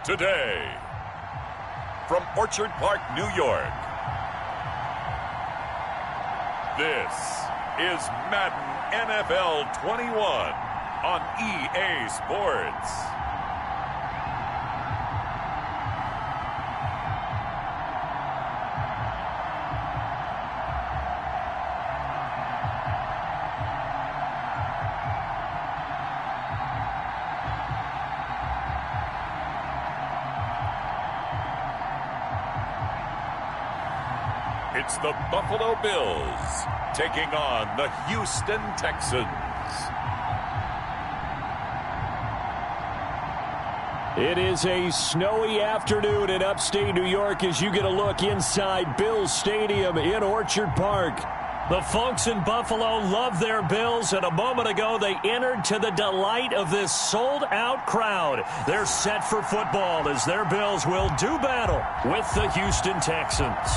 today. From Orchard Park, New York, this is Madden NFL 21 on EA Sports. It's the Buffalo Bills taking on the Houston Texans. It is a snowy afternoon in upstate New York as you get a look inside Bills Stadium in Orchard Park. The folks in Buffalo love their Bills, and a moment ago they entered to the delight of this sold-out crowd. They're set for football as their Bills will do battle with the Houston Texans.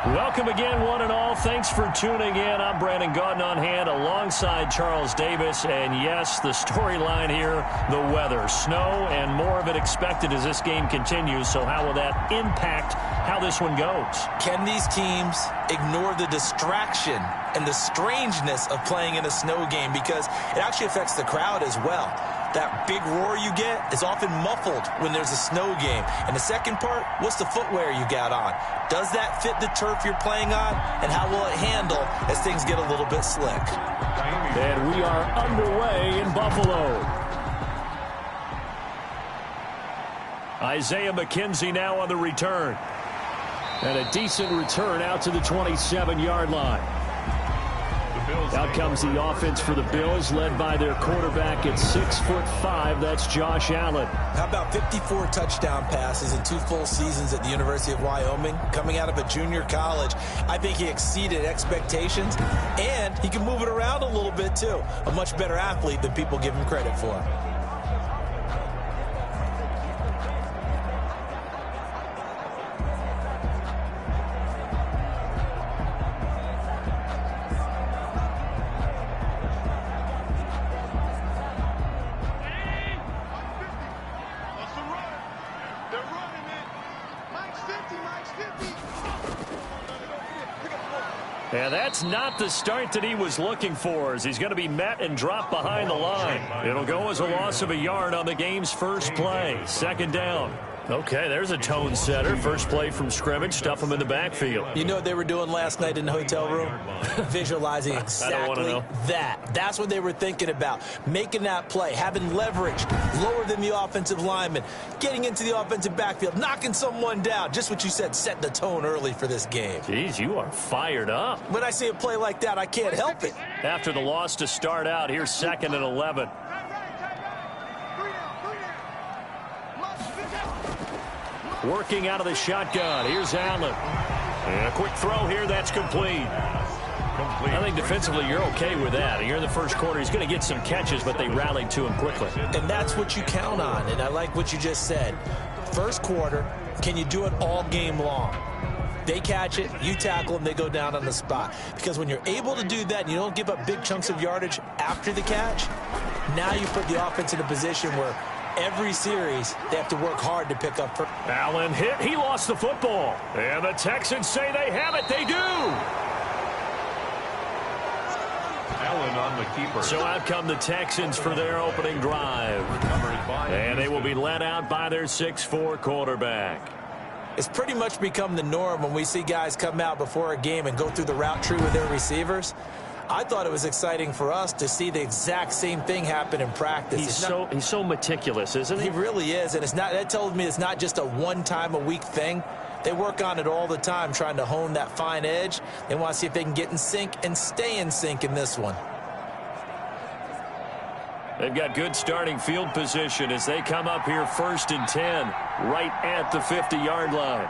Welcome again, one and all. Thanks for tuning in. I'm Brandon Gaudin on hand alongside Charles Davis. And yes, the storyline here, the weather. Snow and more of it expected as this game continues. So how will that impact how this one goes? Can these teams ignore the distraction and the strangeness of playing in a snow game? Because it actually affects the crowd as well. That big roar you get is often muffled when there's a snow game. And the second part, what's the footwear you got on? Does that fit the turf you're playing on? And how will it handle as things get a little bit slick? And we are underway in Buffalo. Isaiah McKenzie now on the return. And a decent return out to the 27-yard line. Out comes the offense for the Bills, led by their quarterback at 6'5". That's Josh Allen. How about 54 touchdown passes in 2 full seasons at the University of Wyoming? Coming out of a junior college, I think he exceeded expectations, and he can move it around a little bit too. A much better athlete than people give him credit for. And that's not the start that he was looking for, as he's going to be met and dropped behind the line. It'll go as a loss of a yard on the game's first play. Second down. Okay, there's a tone setter. First play from scrimmage, stuff him in the backfield. You know what they were doing last night in the hotel room? Visualizing exactly that. That's what they were thinking about. Making that play, having leverage, lower than the offensive lineman, getting into the offensive backfield, knocking someone down. Just what you said, set the tone early for this game. Jeez, you are fired up. When I see a play like that, I can't help it. After the loss to start out, here's 2nd and 11. Working out of the shotgun. Here's Allen. And a quick throw here. That's complete. I think defensively you're okay with that. Here in the first quarter, he's going to get some catches, but they rallied to him quickly. And that's what you count on. And I like what you just said. First quarter, can you do it all game long? They catch it, you tackle them, they go down on the spot. Because when you're able to do that and you don't give up big chunks of yardage after the catch, now you put the offense in a position where every series, they have to work hard to pick up. Allen hit. He lost the football. And the Texans say they have it. They do. Allen on the keeper. So out come the Texans for their opening drive. And they will be led out by their 6'4" quarterback. It's pretty much become the norm when we see guys come out before a game and go through the route tree with their receivers. I thought it was exciting for us to see the exact same thing happen in practice. He's so meticulous, isn't he? He really is, and that tells me it's not just a one-time-a-week thing. They work on it all the time, trying to hone that fine edge. They want to see if they can get in sync and stay in sync in this one. They've got good starting field position as they come up here 1st and 10, right at the 50-yard line.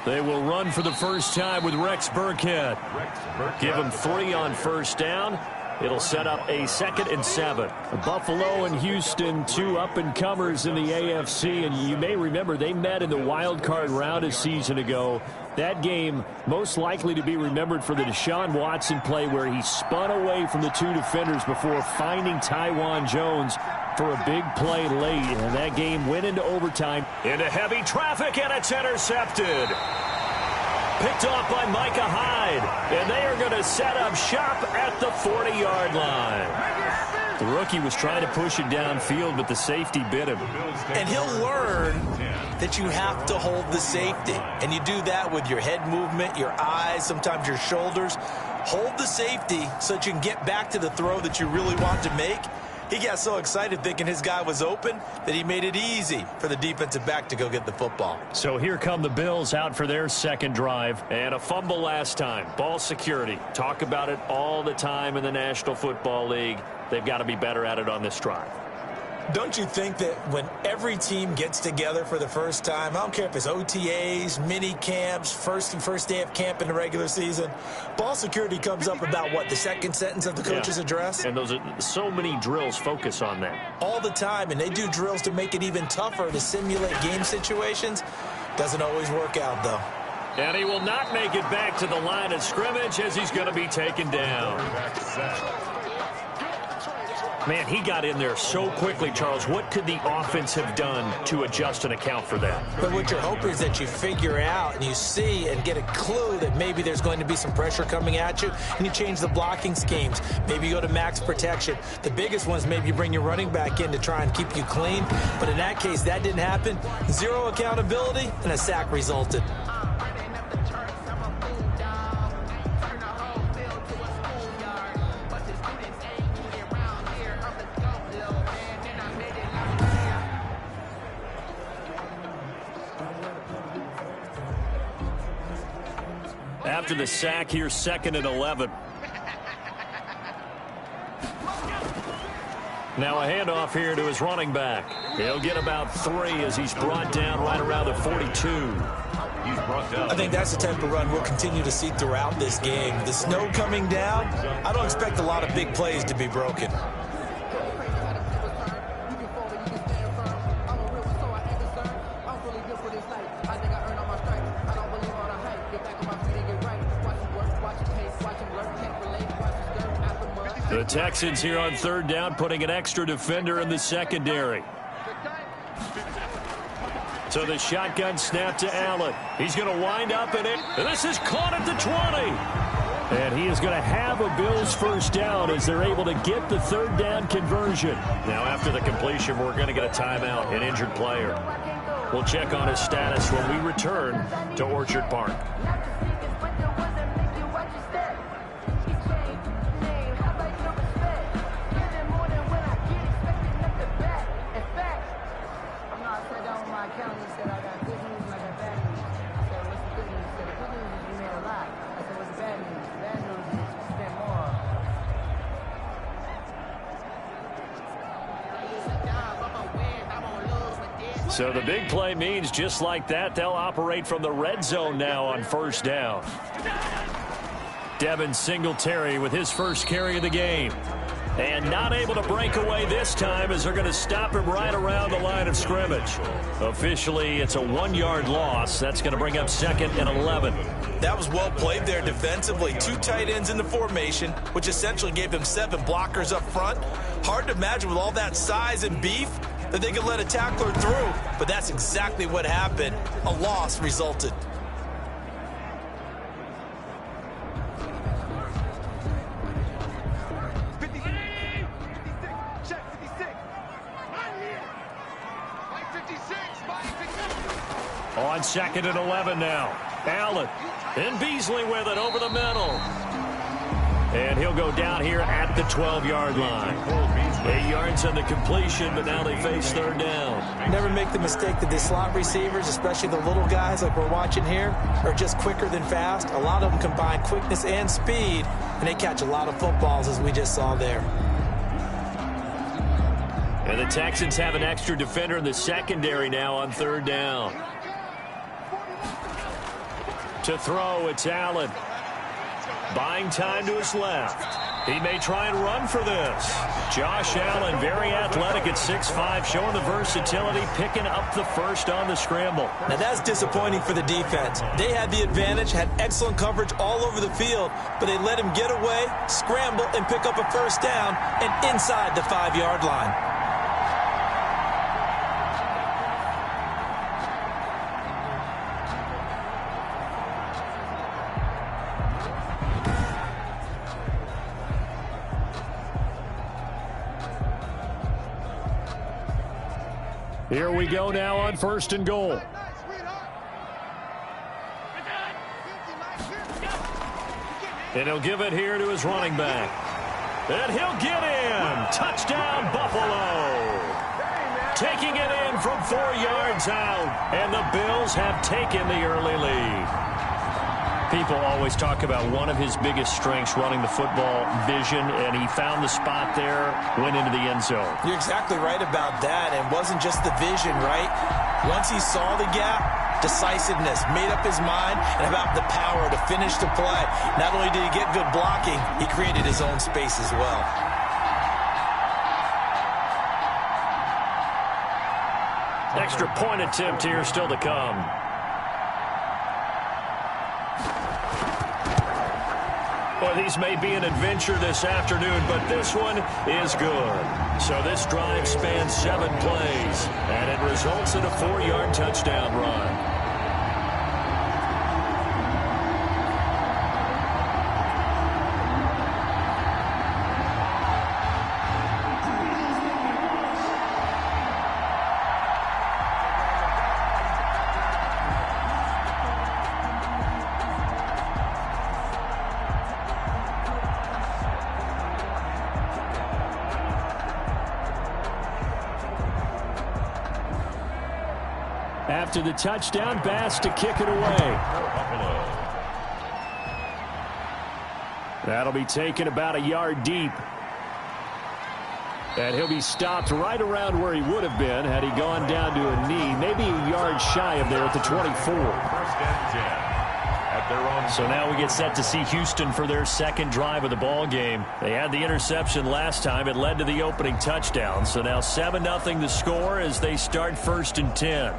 They will run for the first time with Rex Burkhead. Give him 3 on first down. It'll set up a 2nd and 7. Buffalo and Houston, 2 up-and-comers in the AFC. And you may remember they met in the wild card round a season ago. That game most likely to be remembered for the Deshaun Watson play where he spun away from the 2 defenders before finding Tywan Jones for a big play late, and that game went into overtime. Into heavy traffic, and it's intercepted. Picked off by Micah Hyde, and they are going to set up shop at the 40-yard line. The rookie was trying to push it downfield, but the safety bit him. And he'll learn that you have to hold the safety. And you do that with your head movement, your eyes, sometimes your shoulders. Hold the safety so that you can get back to the throw that you really want to make. He got so excited thinking his guy was open that he made it easy for the defensive back to go get the football. So here come the Bills out for their second drive. And a fumble last time. Ball security. Talk about it all the time in the National Football League. They've got to be better at it on this drive. Don't you think that when every team gets together for the first time, I don't care if it's OTAs, mini camps, first day of camp in the regular season, ball security comes up about, what, the second sentence of the coach's address? And those are so many drills focus on that. All the time, and they do drills to make it even tougher to simulate game situations. Doesn't always work out, though. And he will not make it back to the line of scrimmage as he's going to be taken down. Man, he got in there so quickly, Charles. What could the offense have done to adjust and account for that? But what you're hoping is that you figure out and you see and get a clue that maybe there's going to be some pressure coming at you, and you change the blocking schemes. Maybe you go to max protection. The biggest one is maybe you bring your running back in to try and keep you clean. But in that case, that didn't happen. Zero accountability, and a sack resulted. After the sack, here's 2nd and 11. Now a handoff here to his running back. He'll get about 3 as he's brought down right around the 42. I think that's the type of run we'll continue to see throughout this game. The snow coming down, I don't expect a lot of big plays to be broken. The Texans here on 3rd down, putting an extra defender in the secondary. So the shotgun snap to Allen. He's going to wind up in it. And this is caught at the 20. And he is going to have a Bills first down as they're able to get the 3rd down conversion. Now after the completion, we're going to get a timeout, an injured player. We'll check on his status when we return to Orchard Park. So the big play means just like that, they'll operate from the red zone now on 1st down. Devin Singletary with his first carry of the game. And not able to break away this time as they're going to stop him right around the line of scrimmage. Officially, it's a 1-yard loss. That's going to bring up 2nd and 11. That was well played there defensively. 2 tight ends in the formation, which essentially gave them 7 blockers up front. Hard to imagine with all that size and beef that they could let a tackler through, but that's exactly what happened. A loss resulted. On 2nd and 11 now. Allen and Beasley with it over the middle. And he'll go down here at the 12-yard line. 8 yards on the completion, but now they face 3rd down. Never make the mistake that the slot receivers, especially the little guys like we're watching here, are just quicker than fast. A lot of them combine quickness and speed, and they catch a lot of footballs, as we just saw there. And the Texans have an extra defender in the secondary now on 3rd down. To throw, it's Allen. Buying time to his left. He may try and run for this. Josh Allen, very athletic at 6'5", showing the versatility, picking up the first on the scramble. Now that's disappointing for the defense. They had the advantage, had excellent coverage all over the field, but they let him get away, scramble, and pick up a first down, and inside the 5-yard line. Here we go now on 1st and goal. And he'll give it here to his running back. And he'll get in. Touchdown, Buffalo. Taking it in from 4 yards out. And the Bills have taken the early lead. People always talk about one of his biggest strengths, running the football, vision, and he found the spot there, went into the end zone. You're exactly right about that. And it wasn't just the vision, right? Once he saw the gap, decisiveness, made up his mind, and about the power to finish the play. Not only did he get good blocking, he created his own space as well. Extra point attempt here still to come. Well, these may be an adventure this afternoon, but this one is good. So this drive spans 7 plays, and it results in a 4-yard touchdown run. After the touchdown, Bass to kick it away. That'll be taken about a yard deep. And he'll be stopped right around where he would have been had he gone down to a knee, maybe a yard shy of there at the 24. So now we get set to see Houston for their second drive of the ball game. They had the interception last time. It led to the opening touchdown. So now 7-0 the score as they start 1st and 10.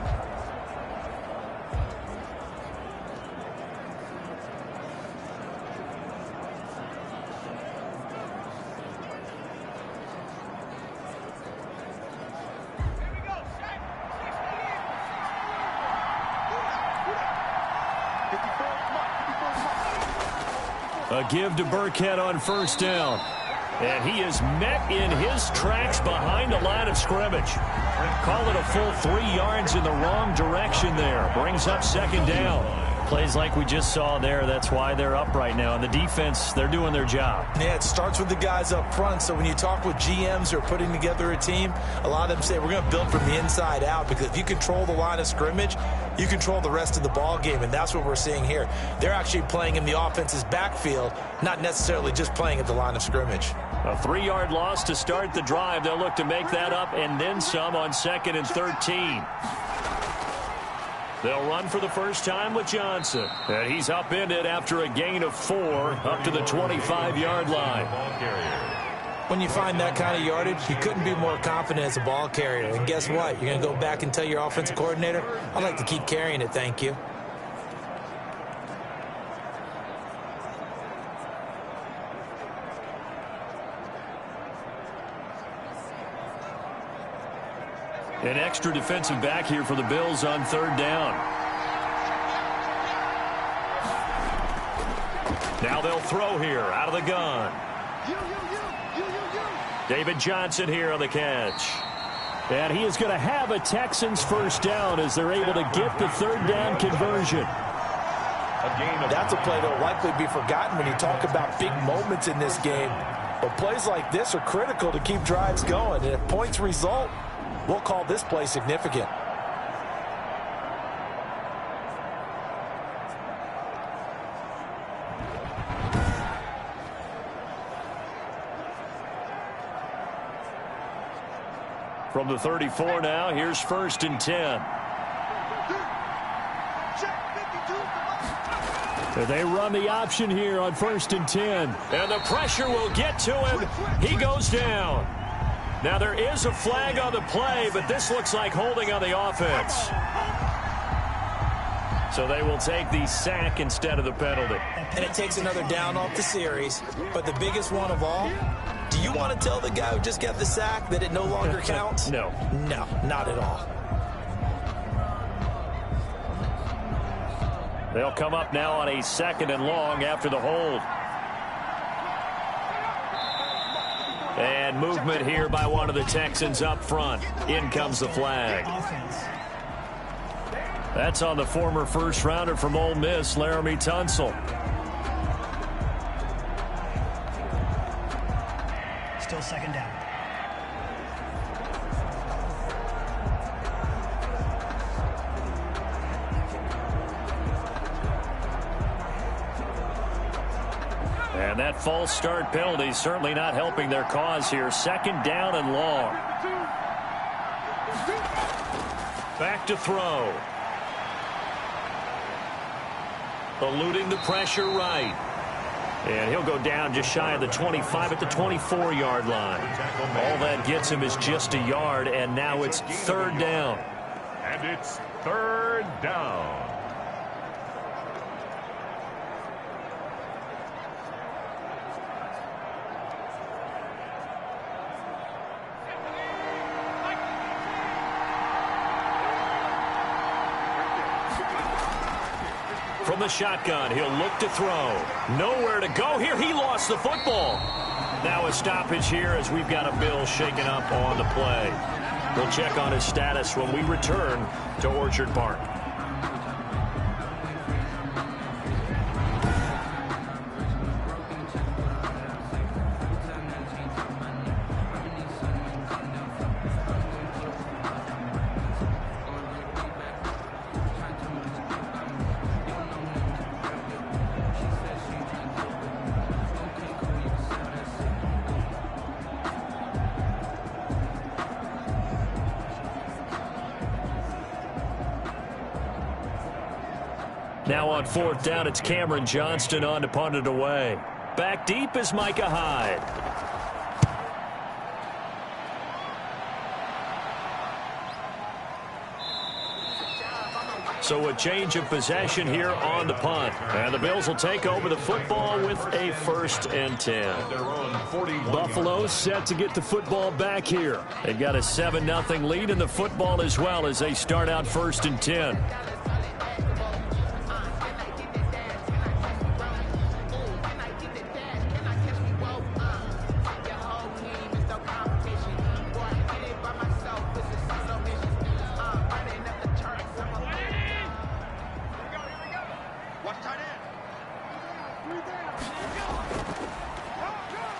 A give to Burkhead on 1st down. And he is met in his tracks behind the line of scrimmage. Call it a full 3 yards in the wrong direction there. Brings up 2nd down. Plays like we just saw there. That's why they're up right now. And the defense, they're doing their job. Yeah, it starts with the guys up front. So when you talk with GMs who are putting together a team, a lot of them say we're going to build from the inside out, because if you control the line of scrimmage, you control the rest of the ball game, and that's what we're seeing here. They're actually playing in the offense's backfield, not necessarily just playing at the line of scrimmage. A 3-yard loss to start the drive. They'll look to make that up and then some on 2nd and 13. They'll run for the first time with Johnson. And he's upended after a gain of 4 up to the 25-yard line. When you find that kind of yardage, you couldn't be more confident as a ball carrier. And guess what? You're going to go back and tell your offensive coordinator, I'd like to keep carrying it, thank you. An extra defensive back here for the Bills on 3rd down. Now they'll throw here out of the gun. David Johnson here on the catch. And he is going to have a Texans 1st down as they're able to get the 3rd down conversion. That's a play that will likely be forgotten when you talk about big moments in this game. But plays like this are critical to keep drives going. And if points result, we'll call this play significant. From the 34 now, here's 1st and 10. They run the option here on 1st and 10. And the pressure will get to him. He goes down. Now there is a flag on the play, but this looks like holding on the offense. So they will take the sack instead of the penalty. And it takes another down off the series. But the biggest one of all, do you want to tell the guy who just got the sack that it no longer counts? No. No, not at all. They'll come up now on a 2nd and long after the hold. And movement here by one of the Texans up front. In comes the flag. That's on the former first-rounder from Ole Miss, Laramie Tunsil. Still second down. And that false start penalty certainly not helping their cause here. Second down and long. Back to throw. Eluding the pressure right. And he'll go down just shy of the 25 at the 24-yard line. All that gets him is just a yard, and now it's third down. And it's third down. From the shotgun, he'll look to throw. Nowhere to go here. He lost the football. Now a stoppage here as we've got a Bill shaken up on the play. We'll check on his status when we return to Orchard Park. Now on fourth down, it's Cameron Johnston on to punt it away. Back deep is Micah Hyde. So a change of possession here on the punt. And the Bills will take over the football with a 1st and 10. Buffalo set to get the football back here. They've got a 7-0 lead in the football as well as they start out 1st and 10.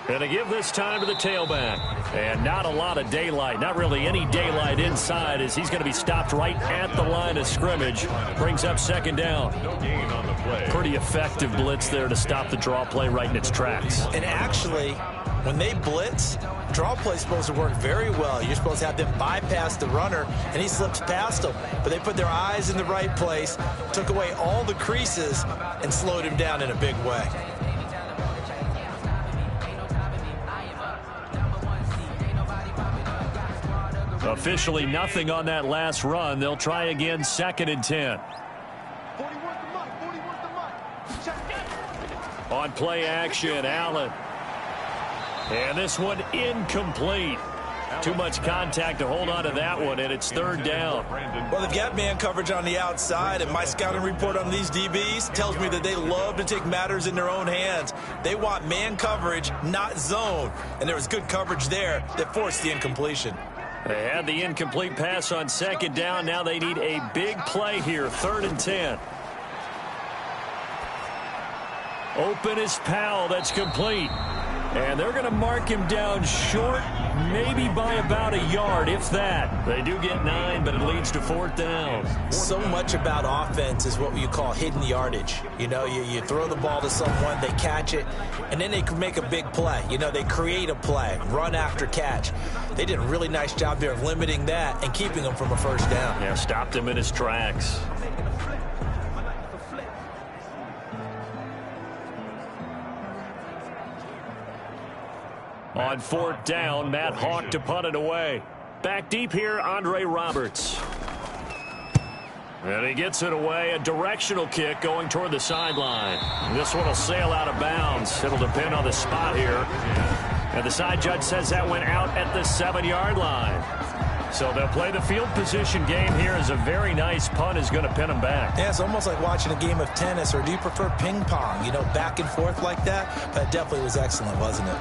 And to give this time to the tailback. And not a lot of daylight. Not really any daylight inside as he's going to be stopped right at the line of scrimmage. Brings up second down. No gain on the play. Pretty effective blitz there to stop the draw play right in its tracks. And actually, when they blitz, draw play is supposed to work very well. You're supposed to have them bypass the runner, and he slips past them. But they put their eyes in the right place, took away all the creases, and slowed him down in a big way. Officially nothing on that last run. They'll try again 2nd and 10. On play action, Allen. And this one incomplete. Too much contact to hold on to that one, and it's third down. Well, they've got man coverage on the outside, and my scouting report on these DBs tells me that they love to take matters in their own hands. They want man coverage, not zone. And there was good coverage there that forced the incompletion. They had the incomplete pass on second down. Now they need a big play here, 3rd and 10. Open is Powell. That's complete. And they're going to mark him down short, maybe by about a yard, if that. They do get 9, but it leads to 4th down. So much about offense is what you call hidden yardage. You know, you throw the ball to someone, they catch it, and then they can make a big play. You know, they create a play, run after catch. They did a really nice job there of limiting that and keeping him from a 1st down. Yeah, stopped him in his tracks. On 4th down, Matt Hawk to punt it away. Back deep here, Andre Roberts. And he gets it away. A directional kick going toward the sideline. This one will sail out of bounds. It'll depend on the spot here. And the side judge says that went out at the 7-yard line. So they'll play the field position game here as a very nice punt is going to pin them back. Yeah, it's almost like watching a game of tennis, or do you prefer ping pong? You know, back and forth like that? That definitely was excellent, wasn't it?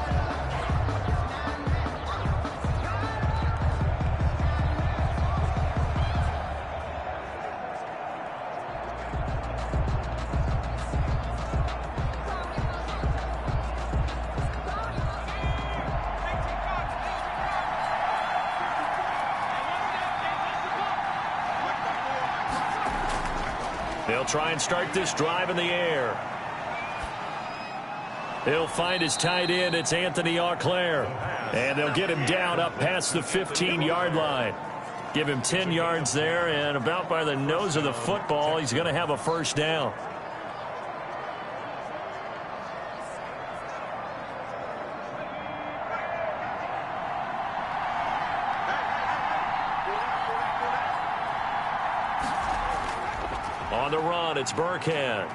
They'll try and start this drive in the air. He'll find his tight end. It's Anthony Auclair. And they'll get him down up past the 15-yard line. Give him 10 yards there, and about by the nose of the football, he's going to have a first down. On the run, it's Burkhead.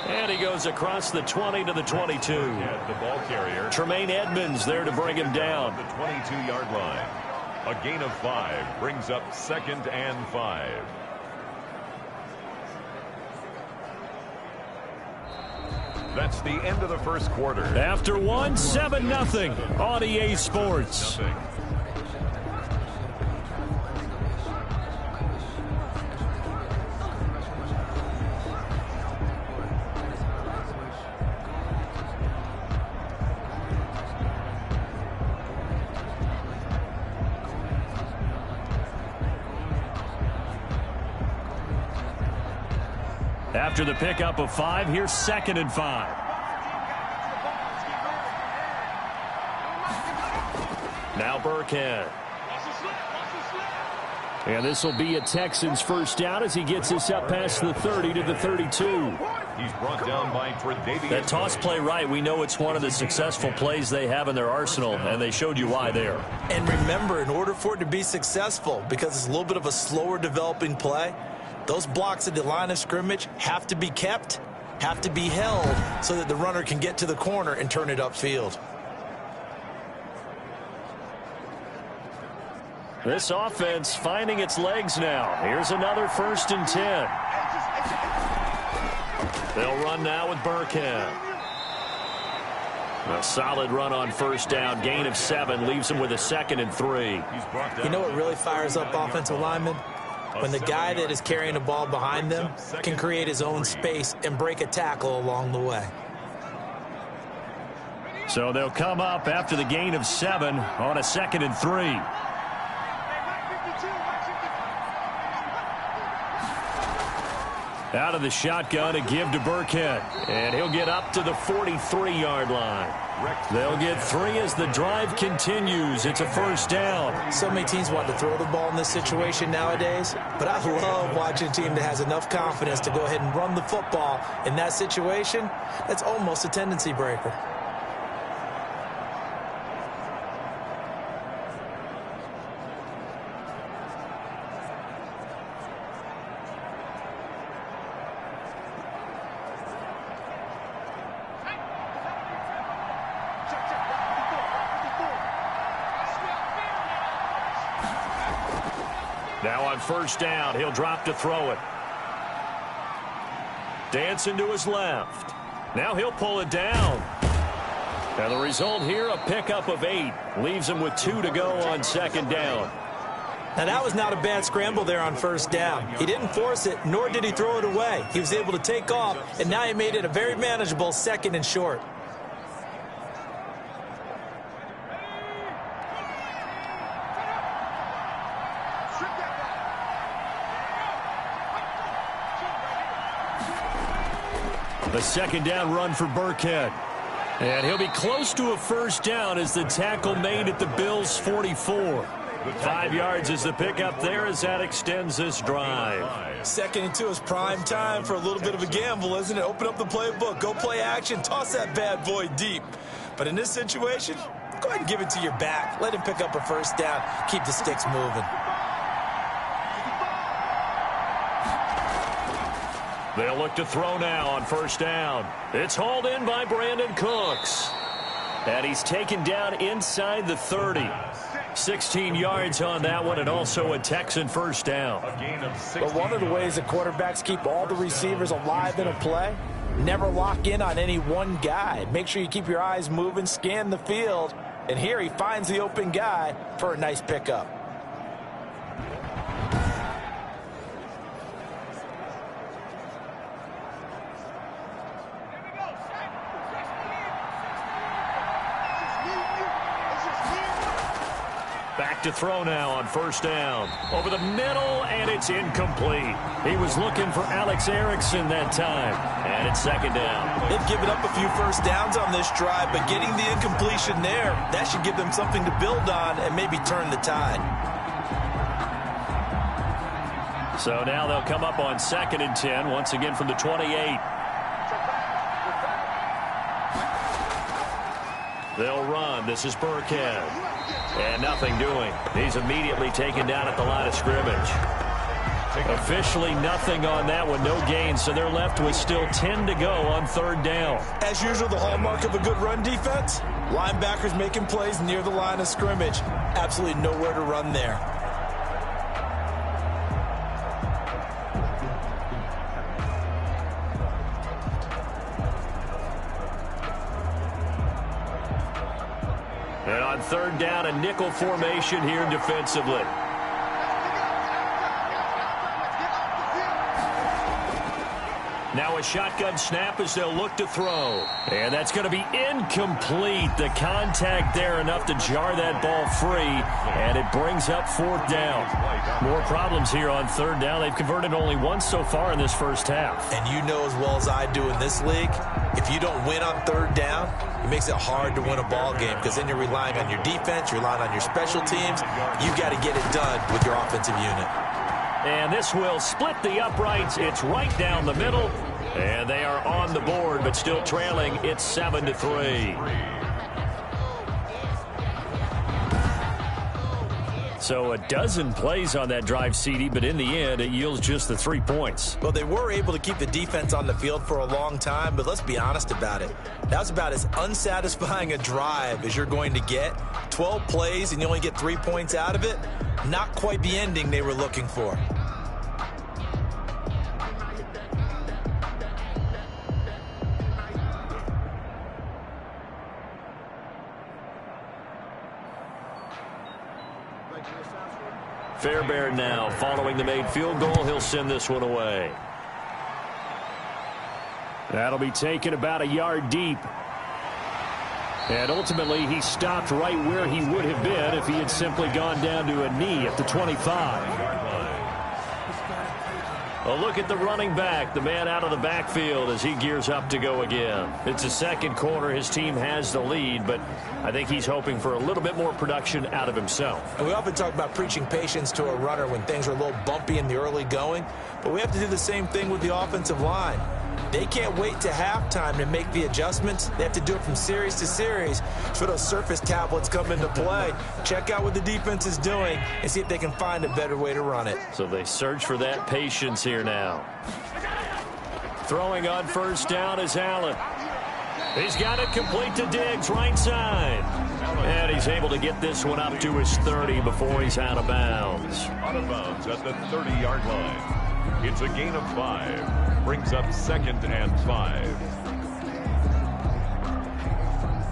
And he goes across the 20 to the 22. The ball carrier. Tremaine Edmonds there to bring him down. The 22-yard line. A gain of 5 brings up 2nd and 5. That's the end of the first quarter. After one, 7-0 on EA Sports. After the pickup of 5, here's 2nd and 5. Now Burkhead. And this will be a Texans first down as he gets this up past the 30 to the 32. He's brought down by Tre'Davious. That toss play right, we know it's one of the successful plays they have in their arsenal, and they showed you why there. And remember, in order for it to be successful, because it's a little bit of a slower developing play, those blocks at the line of scrimmage have to be kept, have to be held, so that the runner can get to the corner and turn it upfield. This offense finding its legs now. Here's another 1st and 10. They'll run now with Burkhead. A solid run on first down. Gain of 7 leaves him with a 2nd and 3. You know what really fires up offensive linemen? When the guy that is carrying the ball behind them can create his own space and break a tackle along the way. So they'll come up after the gain of 7 on a 2nd and 3. Out of the shotgun, a give to Burkhead. And he'll get up to the 43-yard line. They'll get 3 as the drive continues. It's a first down. So many teams want to throw the ball in this situation nowadays, but I love watching a team that has enough confidence to go ahead and run the football in that situation. That's almost a tendency breaker. Now on first down, he'll drop to throw it. Dancing to his left. Now he'll pull it down. And the result here, a pickup of 8. Leaves him with 2 to go on 2nd down. Now that was not a bad scramble there on first down. He didn't force it, nor did he throw it away. He was able to take off, and now he made it a very manageable 2nd and short. The 2nd down run for Burkhead. And he'll be close to a first down as the tackle made at the Bills' 44. 5 yards is the pickup there as that extends this drive. 2nd and 2 is prime time for a little bit of a gamble, isn't it? Open up the playbook, go play action, toss that bad boy deep. But in this situation, go ahead and give it to your back. Let him pick up a first down, keep the sticks moving. They'll look to throw now on first down. It's hauled in by Brandon Cooks. And he's taken down inside the 30. 16 yards on that one, and also a Texan first down. But one of the ways that quarterbacks keep all the receivers alive in a play, never lock in on any one guy. Make sure you keep your eyes moving, scan the field, and here he finds the open guy for a nice pickup. Back to throw now on first down. Over the middle, and it's incomplete. He was looking for Alex Erickson that time. And it's second down. They've given up a few first downs on this drive, but getting the incompletion there, that should give them something to build on and maybe turn the tide. So now they'll come up on 2nd and 10, once again from the 28. They'll run. This is Burkhead. And nothing doing. He's immediately taken down at the line of scrimmage. Officially nothing on that one. No gain. So they're left with still 10 to go on 3rd down. As usual, the hallmark of a good run defense. Linebackers making plays near the line of scrimmage. Absolutely nowhere to run there. And on 3rd down, a nickel formation here defensively. Now a shotgun snap as they'll look to throw. And that's going to be incomplete. The contact there enough to jar that ball free. And it brings up 4th down. More problems here on 3rd down. They've converted only once so far in this first half. And you know as well as I do in this league, if you don't win on 3rd down, it makes it hard to win a ball game because then you're relying on your defense, you're relying on your special teams. You've got to get it done with your offensive unit. And this will split the uprights. It's right down the middle. And they are on the board, but still trailing. It's 7-3. So a dozen plays on that drive, CD, but in the end, it yields just the 3 points. Well, they were able to keep the defense on the field for a long time, but let's be honest about it. That was about as unsatisfying a drive as you're going to get. 12 plays, and you only get 3 points out of it. Not quite the ending they were looking for. Fairbairn now following the made field goal. He'll send this one away. That'll be taken about a yard deep. And ultimately, he stopped right where he would have been if he had simply gone down to a knee at the 25. A look at the running back, the man out of the backfield as he gears up to go again. It's a second quarter. His team has the lead, but I think he's hoping for a little bit more production out of himself. And we often talk about preaching patience to a runner when things are a little bumpy in the early going, but we have to do the same thing with the offensive line. They can't wait to halftime to make the adjustments. They have to do it from series to series so those surface tablets come into play. Check out what the defense is doing and see if they can find a better way to run it. So they search for that patience here now. Throwing on first down is Allen. He's got it complete to Diggs, right side. And he's able to get this one up to his 30 before he's out of bounds. Out of bounds at the 30-yard line. It's a gain of 5. Brings up 2nd and 5.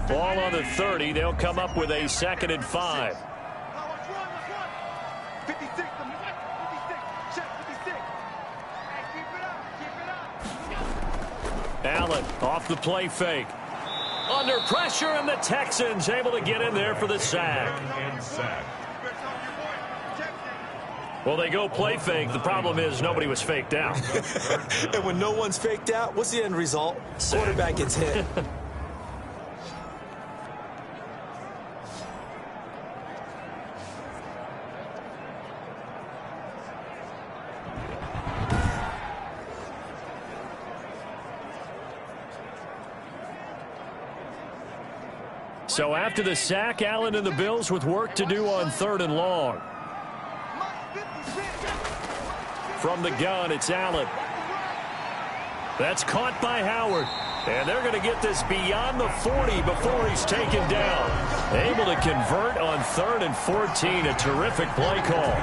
Ball on the 30. They'll come up with a 2nd and 5. Allen off the play fake. Under pressure, and the Texans able to get in there for the sack. Well, they go play fake. The problem is nobody was faked out. And when no one's faked out, what's the end result? Quarterback gets hit. So after the sack, Allen and the Bills with work to do on 3rd and long. From the gun, it's Allen. That's caught by Howard. And they're going to get this beyond the 40 before he's taken down. Able to convert on 3rd and 14. A terrific play call.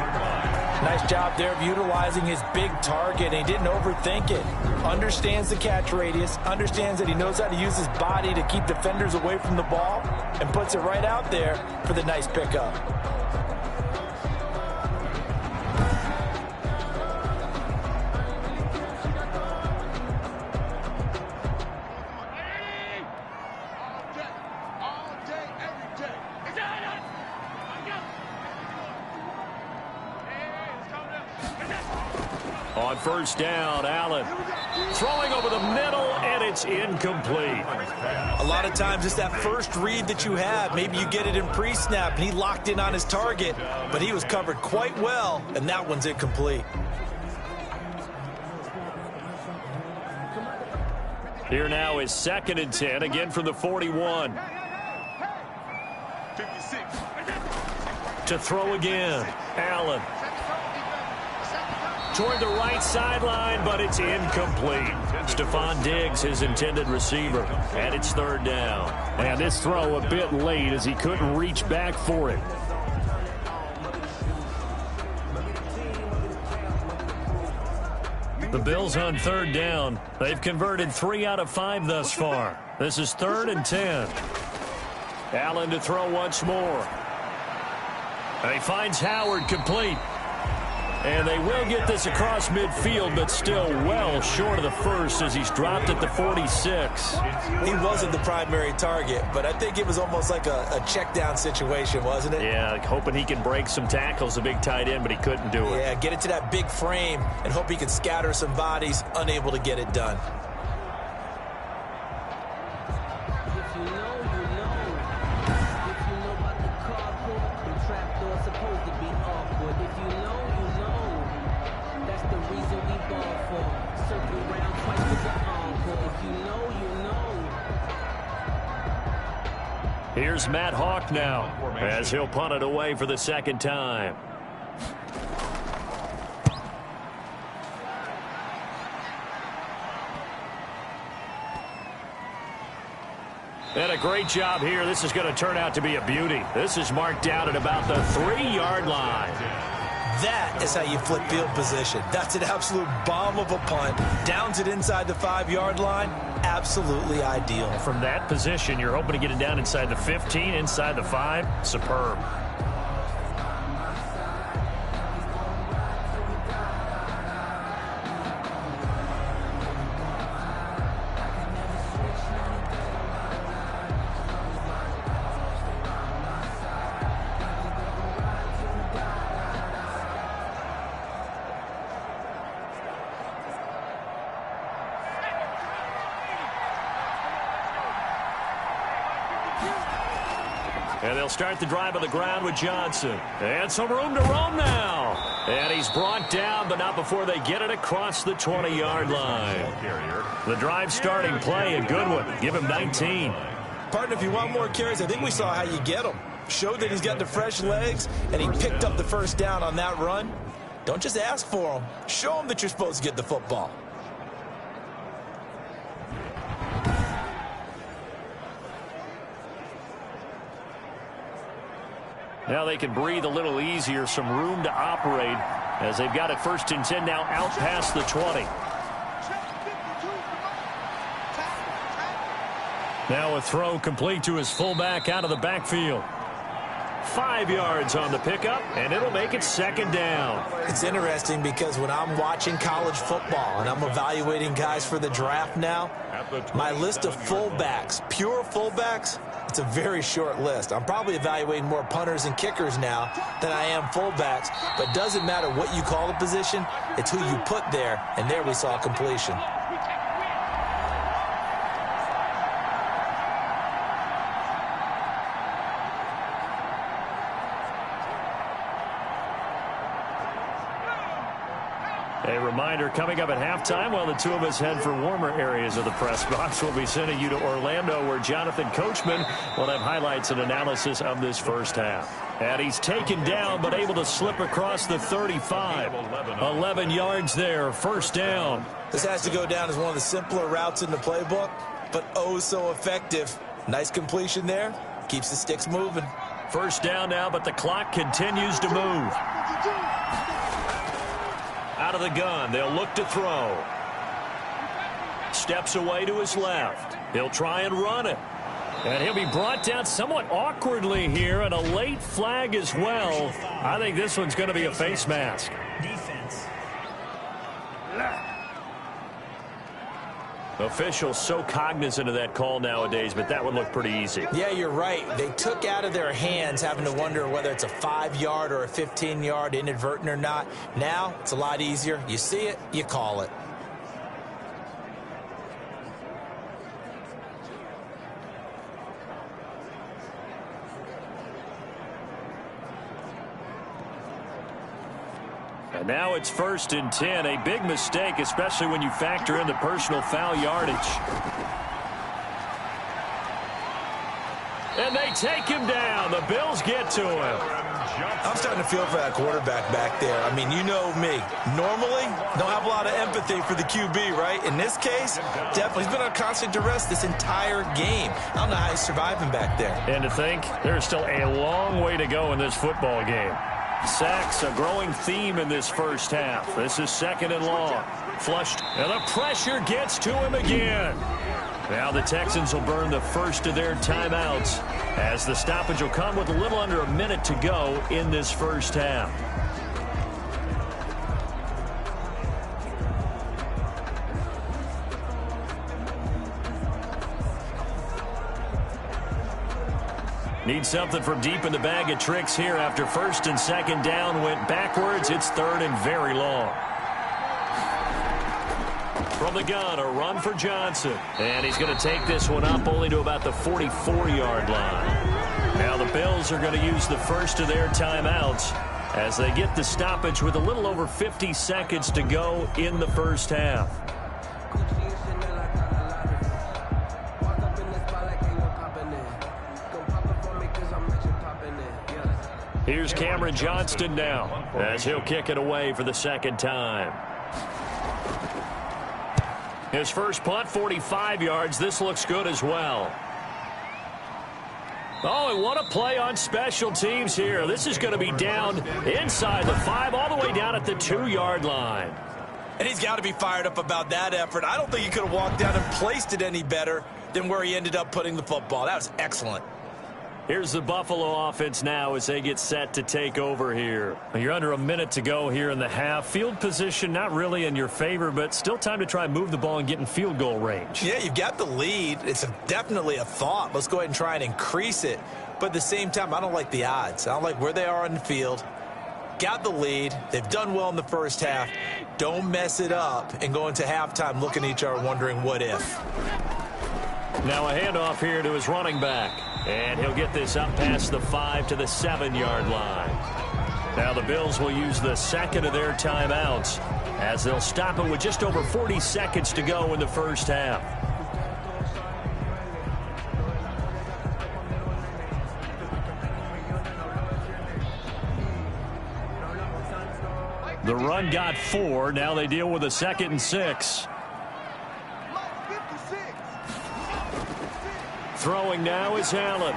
Nice job there of utilizing his big target, and he didn't overthink it. Understands the catch radius, understands that he knows how to use his body to keep defenders away from the ball, and puts it right out there for the nice pickup. On first down, Allen throwing over the middle, and it's incomplete. A lot of times it's that first read that you have. Maybe you get it in pre-snap, and he locked in on his target, but he was covered quite well, and that one's incomplete. Here now is 2nd and 10, again from the 41. To throw again, Allen. Toward the right sideline, but it's incomplete. Stephon Diggs, his intended receiver, and it's 3rd down. And this throw a bit late as he couldn't reach back for it. The Bills on 3rd down. They've converted 3 out of 5 thus far. This is 3rd and 10. Allen to throw once more. And he finds Howard complete. And they will get this across midfield, but still well short of the first as he's dropped at the 46. He wasn't the primary target, but I think it was almost like a check down situation, wasn't it? Yeah, hoping he can break some tackles, a big tight end, but he couldn't do it. Yeah, get it to that big frame and hope he can scatter some bodies, unable to get it done. Here's Matt Hawk now as he'll punt it away for the 2nd time. And a great job here. This is going to turn out to be a beauty. This is marked down at about the 3-yard line. That is how you flip field position. That's an absolute bomb of a punt. Downs it inside the 5-yard line. Absolutely ideal. From that position, you're hoping to get it down inside the 15, inside the 5. Superb. And they'll start the drive on the ground with Johnson. And some room to roam now. And he's brought down, but not before they get it across the 20-yard line. The drive starting play, a good one. Give him 19. Partner, if you want more carries, I think we saw how you get them. Showed that he's got the fresh legs, and he picked up the first down on that run. Don't just ask for them. Show them that you're supposed to get the football. Now they can breathe a little easier, some room to operate as they've got it 1st and 10 now out past the 20. Now a throw complete to his fullback out of the backfield. 5 yards on the pickup, and it'll make it 2nd down. It's interesting because when I'm watching college football and I'm evaluating guys for the draft now, my list of fullbacks, pure fullbacks, it's a very short list. I'm probably evaluating more punters and kickers now than I am fullbacks, but it doesn't matter what you call the position, it's who you put there, and there we saw completion. A reminder, coming up at halftime, while the two of us head for warmer areas of the press box, we'll be sending you to Orlando, where Jonathan Coachman will have highlights and analysis of this first half. And he's taken down, but able to slip across the 35. 11 yards there, 1st down. This has to go down as one of the simpler routes in the playbook, but oh so effective. Nice completion there. Keeps the sticks moving. 1st down now, but the clock continues to move. Out of the gun, they'll look to throw. Steps away to his left. He'll try and run it. And he'll be brought down somewhat awkwardly here, and a late flag as well. I think this one's going to be a face mask. Defense. Officials so cognizant of that call nowadays, but that would look pretty easy. Yeah, you're right. They took out of their hands having to wonder whether it's a 5-yard or a 15-yard, inadvertent or not. Now, it's a lot easier. You see it, you call it. And now it's 1st and 10. A big mistake, especially when you factor in the personal foul yardage. And they take him down. The Bills get to him. I'm starting to feel for that quarterback back there. I mean, you know me. Normally, don't have a lot of empathy for the QB, right? In this case, definitely. He's been on constant duress this entire game. I don't know how he's surviving back there. And to think, there's still a long way to go in this football game. Sacks, a growing theme in this first half. This is 2nd and long. Flushed, and the pressure gets to him again. Now the Texans will burn the first of their timeouts as the stoppage will come with a little under a minute to go in this first half. Need something from deep in the bag of tricks here after 1st and 2nd down went backwards. It's 3rd and very long. From the gun, a run for Johnson. And he's going to take this one up only to about the 44-yard line. Now the Bills are going to use the first of their timeouts as they get the stoppage with a little over 50 seconds to go in the first half. Here's Cameron Johnston now as he'll kick it away for the 2nd time. His first punt, 45 yards. This looks good as well. Oh, and what a play on special teams here. This is going to be down inside the 5, all the way down at the 2-yard line. And he's got to be fired up about that effort. I don't think he could have walked down and placed it any better than where he ended up putting the football. That was excellent. Here's the Buffalo offense now as they get set to take over here. You're under a minute to go here in the half. Field position not really in your favor, but still time to try and move the ball and get in field goal range. Yeah, you've got the lead. It's definitely a thought. Let's go ahead and try and increase it. But at the same time, I don't like the odds. I don't like where they are on the field. Got the lead. They've done well in the first half. Don't mess it up and go into halftime looking at each other wondering what if. Now a handoff here to his running back. And he'll get this up past the 5 to the 7-yard line. Now the Bills will use the 2nd of their timeouts as they'll stop it with just over 40 seconds to go in the first half. The run got 4. Now they deal with a 2nd and 6. Throwing now is Allen.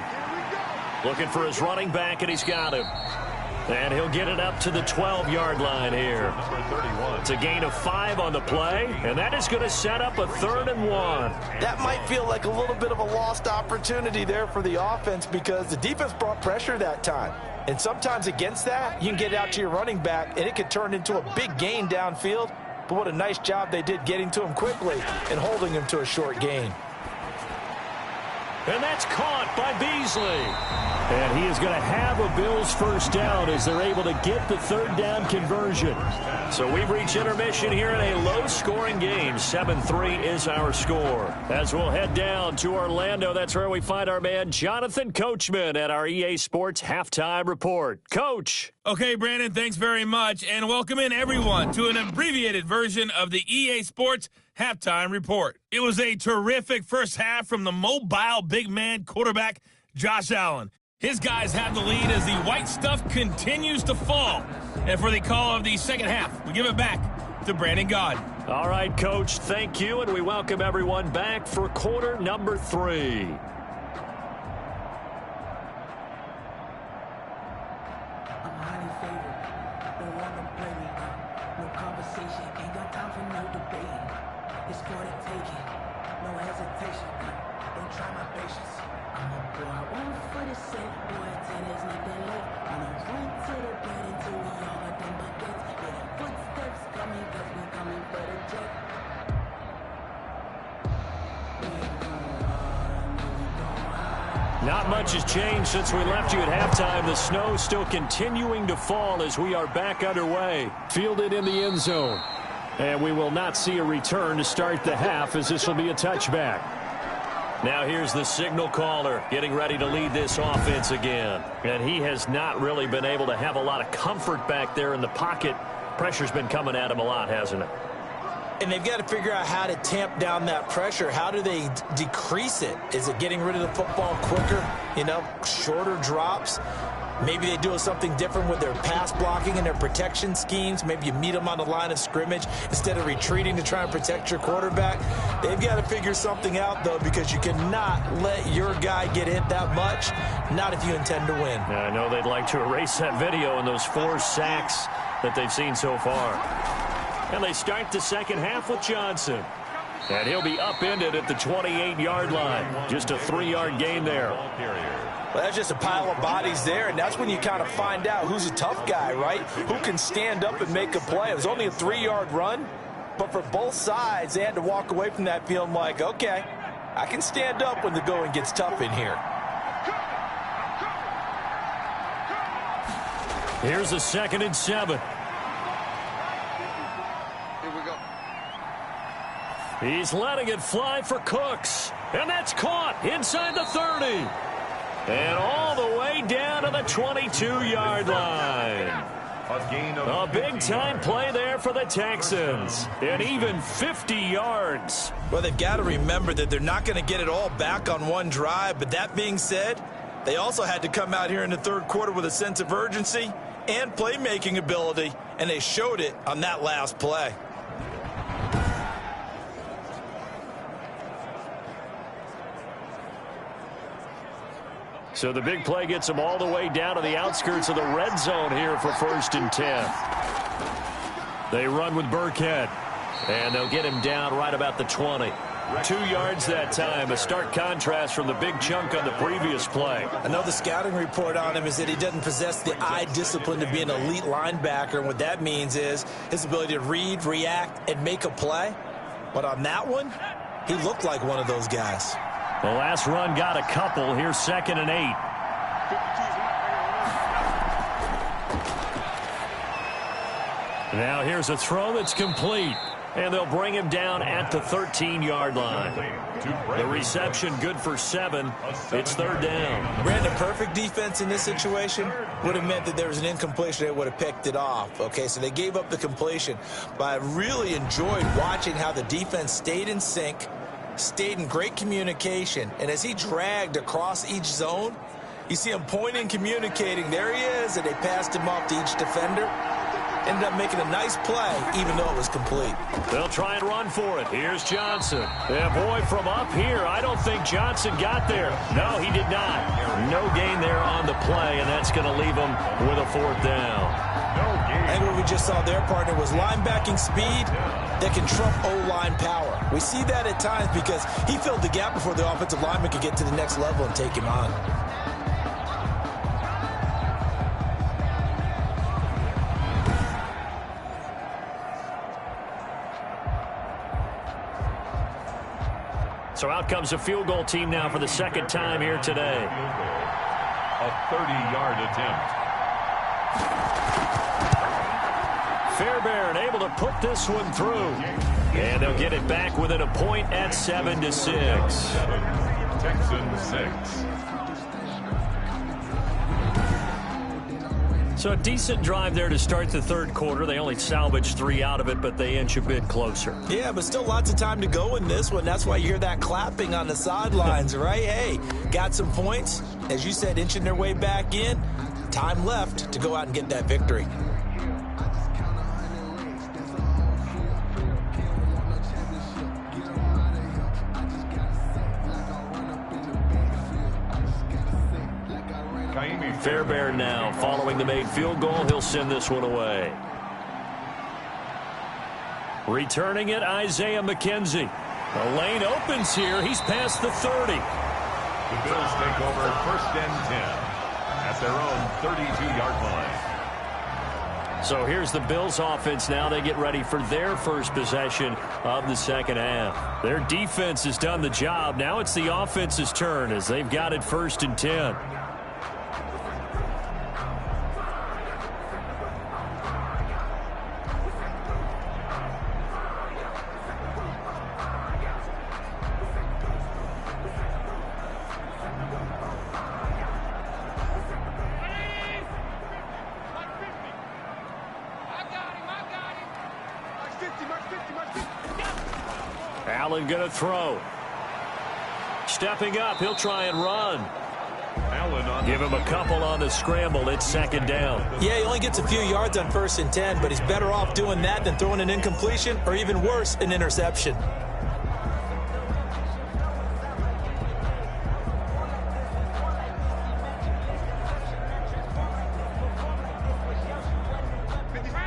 Looking for his running back, and he's got him. And he'll get it up to the 12-yard line here. It's a gain of 5 on the play, and that is going to set up a 3rd and 1. That might feel like a little bit of a lost opportunity there for the offense because the defense brought pressure that time. And sometimes against that, you can get it out to your running back, and it could turn into a big gain downfield. But what a nice job they did getting to him quickly and holding him to a short gain. And that's caught by Beasley. And he is going to have a Bills first down as they're able to get the 3rd down conversion. So we've reached intermission here in a low-scoring game. 7-3 is our score. As we'll head down to Orlando, that's where we find our man Jonathan Coachman at our EA Sports Halftime Report. Coach. Okay, Brandon, thanks very much. And welcome in, everyone, to an abbreviated version of the EA Sports Halftime Report. It was a terrific first half from the mobile big man quarterback, Josh Allen. His guys have the lead as the white stuff continues to fall. And for the call of the second half, we give it back to Brandon Gaud. All right, Coach, thank you, and we welcome everyone back for quarter number 3. Not much has changed since we left you at halftime. The snow still continuing to fall as we are back underway. Fielded in the end zone. And we will not see a return to start the half, as this will be a touchback. Now here's the signal caller getting ready to lead this offense again. And he has not really been able to have a lot of comfort back there in the pocket. Pressure's been coming at him a lot, hasn't it? And they've got to figure out how to tamp down that pressure. How do they decrease it? Is it getting rid of the football quicker? You know, shorter drops? Maybe they do something different with their pass blocking and their protection schemes. Maybe you meet them on the line of scrimmage instead of retreating to try and protect your quarterback. They've got to figure something out, though, because you cannot let your guy get hit that much, not if you intend to win. I know they'd like to erase that video and those 4 sacks that they've seen so far. And they start the second half with Johnson. And he'll be upended at the 28-yard line. Just a 3-yard gain there. Well, that's just a pile of bodies there, and that's when you kind of find out who's a tough guy, right? Who can stand up and make a play. It was only a 3-yard run, but for both sides, they had to walk away from that feeling like, okay, I can stand up when the going gets tough in here. Here's a 2nd and 7. He's letting it fly for Cooks. And that's caught inside the 30. And all the way down to the 22-yard line. A big-time play there for the Texans. And even 50 yards. Well, they've got to remember that they're not going to get it all back on one drive. But that being said, they also had to come out here in the third quarter with a sense of urgency and playmaking ability. And they showed it on that last play. So the big play gets them all the way down to the outskirts of the red zone here for 1st and 10. They run with Burkhead. And they'll get him down right about the 20. 2 yards that time. A stark contrast from the big chunk on the previous play. I know the scouting report on him is that he doesn't possess the eye discipline to be an elite linebacker. And what that means is his ability to read, react, and make a play. But on that one, he looked like one of those guys. The last run got a couple. Here's 2nd and 8. Now here's a throw that's complete. And they'll bring him down at the 13-yard line. The reception good for 7. It's 3rd down. Brandon, perfect defense in this situation would have meant that there was an incompletion. They would have picked it off. Okay, so they gave up the completion. But I really enjoyed watching how the defense stayed in sync, stayed in great communication, and as he dragged across each zone, you see him pointing, communicating. There he is, and they passed him off to each defender. Ended up making a nice play, even though it was complete. They'll try and run for it. Here's Johnson. Yeah, boy, from up here, I don't think Johnson got there. No, he did not. No gain there on the play, and that's going to leave him with a 4th down. I think what we just saw there, partner, was linebacking speed that can trump O-line power. We see that at times because he filled the gap before the offensive lineman could get to the next level and take him on. So out comes a field goal team now for the 2nd time here today. A 30-yard attempt. Fairbairn able to put this one through. And they'll get it back within a point at 7-6. Texans 6. So a decent drive there to start the 3rd quarter. They only salvaged 3 out of it, but they inch a bit closer. Yeah, but still lots of time to go in this one. That's why you hear that clapping on the sidelines, right? Hey, got some points. As you said, inching their way back in. Time left to go out and get that victory. Fairbairn now following the made field goal. He'll send this one away. Returning it, Isaiah McKenzie. The lane opens here. He's past the 30. The Bills take over 1st and 10 at their own 32-yard line. So here's the Bills offense now. They get ready for their first possession of the second half. Their defense has done the job. Now it's the offense's turn as they've got it 1st and 10. Allen going to throw. Stepping up, he'll try and run. Give him a couple on the scramble. It's 2nd down. Yeah, he only gets a few yards on 1st and 10, but he's better off doing that than throwing an incompletion or even worse, an interception.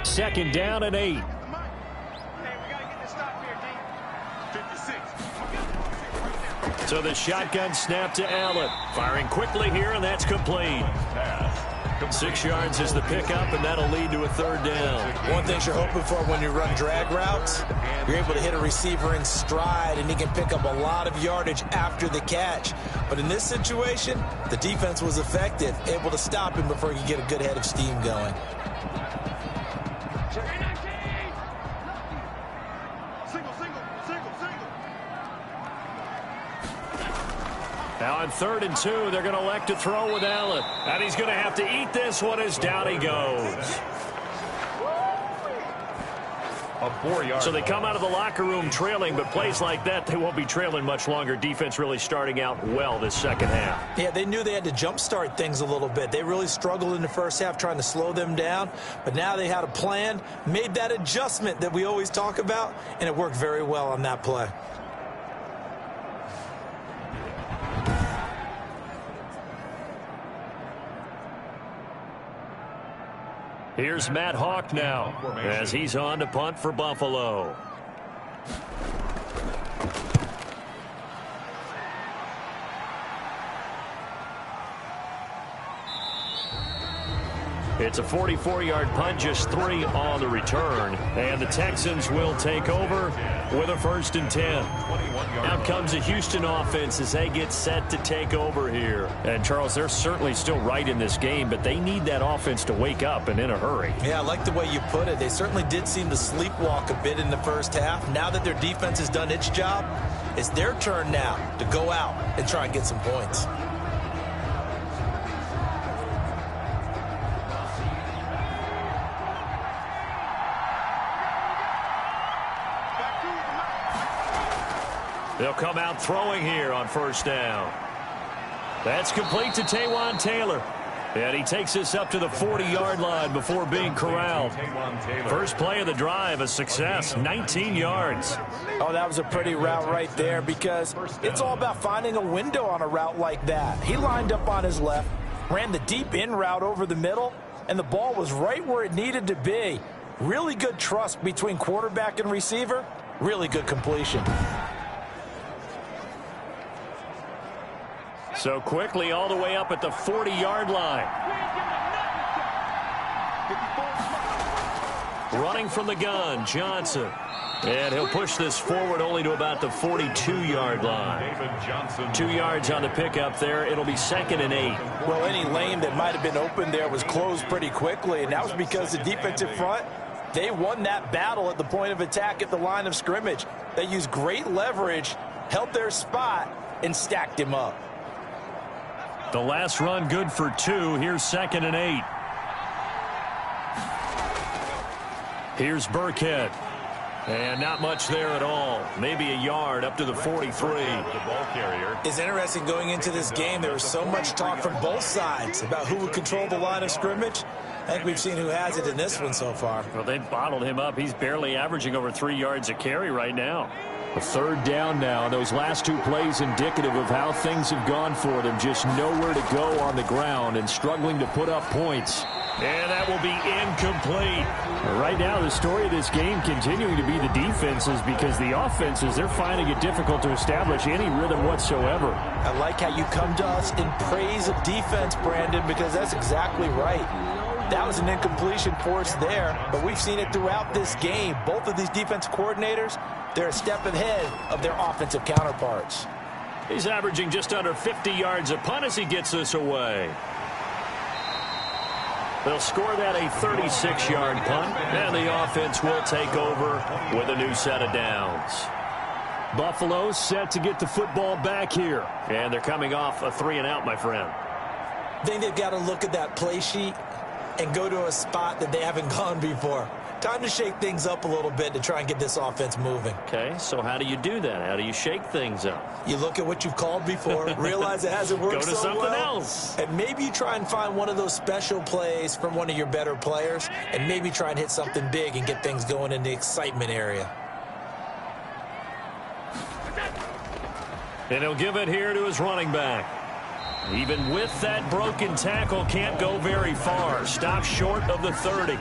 Second down and 8. So the shotgun snap to Allen. Firing quickly here, and that's complete. 6 yards is the pickup, and that'll lead to a 3rd down. One thing you're hoping for when you run drag routes, you're able to hit a receiver in stride, and he can pick up a lot of yardage after the catch. But in this situation, the defense was effective, able to stop him before he could get a good head of steam going. Now on 3rd and 2, they're going to elect to throw with Allen. And he's going to have to eat this one as down he goes. So they come out of the locker room trailing, but plays like that, they won't be trailing much longer. Defense really starting out well this second half. Yeah, they knew they had to jumpstart things a little bit. They really struggled in the first half trying to slow them down, but now they had a plan, made that adjustment that we always talk about, and it worked very well on that play. Here's Matt Hawk now as he's on to punt for Buffalo. It's a 44-yard punt, just 3 on the return. And the Texans will take over with a 1st and 10. Out comes the Houston offense as they get set to take over here. And, Charles, they're certainly still right in this game, but they need that offense to wake up and in a hurry. Yeah, I like the way you put it. They certainly did seem to sleepwalk a bit in the first half. Now that their defense has done its job, it's their turn now to go out and try and get some points. They'll come out throwing here on 1st down. That's complete to Taywan Taylor. And he takes this up to the 40-yard line before being corralled. First play of the drive, a success, 19 yards. Oh, that was a pretty route right there because it's all about finding a window on a route like that. He lined up on his left, ran the deep in route over the middle, and the ball was right where it needed to be. Really good trust between quarterback and receiver. Really good completion. So quickly all the way up at the 40-yard line. Running from the gun, Johnson. And he'll push this forward only to about the 42-yard line. 2 yards on the pickup there. It'll be 2nd and 8. Well, any lane that might have been open there was closed pretty quickly, and that was because the defensive front, they won that battle at the point of attack at the line of scrimmage. They used great leverage, held their spot, and stacked him up. The last run good for 2. Here's 2nd and 8. Here's Burkhead. And not much there at all. Maybe a yard up to the 43. It's interesting going into this game. There was so much talk from both sides about who would control the line of scrimmage. I think we've seen who has it in this one so far. Well, they bottled him up. He's barely averaging over 3 yards a carry right now. A 3rd down now. Those last 2 plays indicative of how things have gone for them. Just nowhere to go on the ground and struggling to put up points. And that will be incomplete. Right now, the story of this game continuing to be the defenses because the offenses, they're finding it difficult to establish any rhythm whatsoever. I like how you come to us in praise of defense, Brandon, because that's exactly right. That was an incompletion forced there, but we've seen it throughout this game. Both of these defensive coordinators, they're a step ahead of their offensive counterparts. He's averaging just under 50 yards a punt as he gets this away. They'll score that a 36-yard punt, and the offense will take over with a new set of downs. Buffalo set to get the football back here, and they're coming off a 3-and-out, my friend. I think they've got to look at that play sheet and go to a spot that they haven't gone before. Time to shake things up a little bit to try and get this offense moving. Okay, so how do you do that? How do you shake things up? You look at what you've called before, realize it hasn't worked so well. Go to something else. And maybe you try and find one of those special plays from one of your better players, and maybe try and hit something big and get things going in the excitement area. And he'll give it here to his running back. Even with that broken tackle, can't go very far. Stops short of the 30.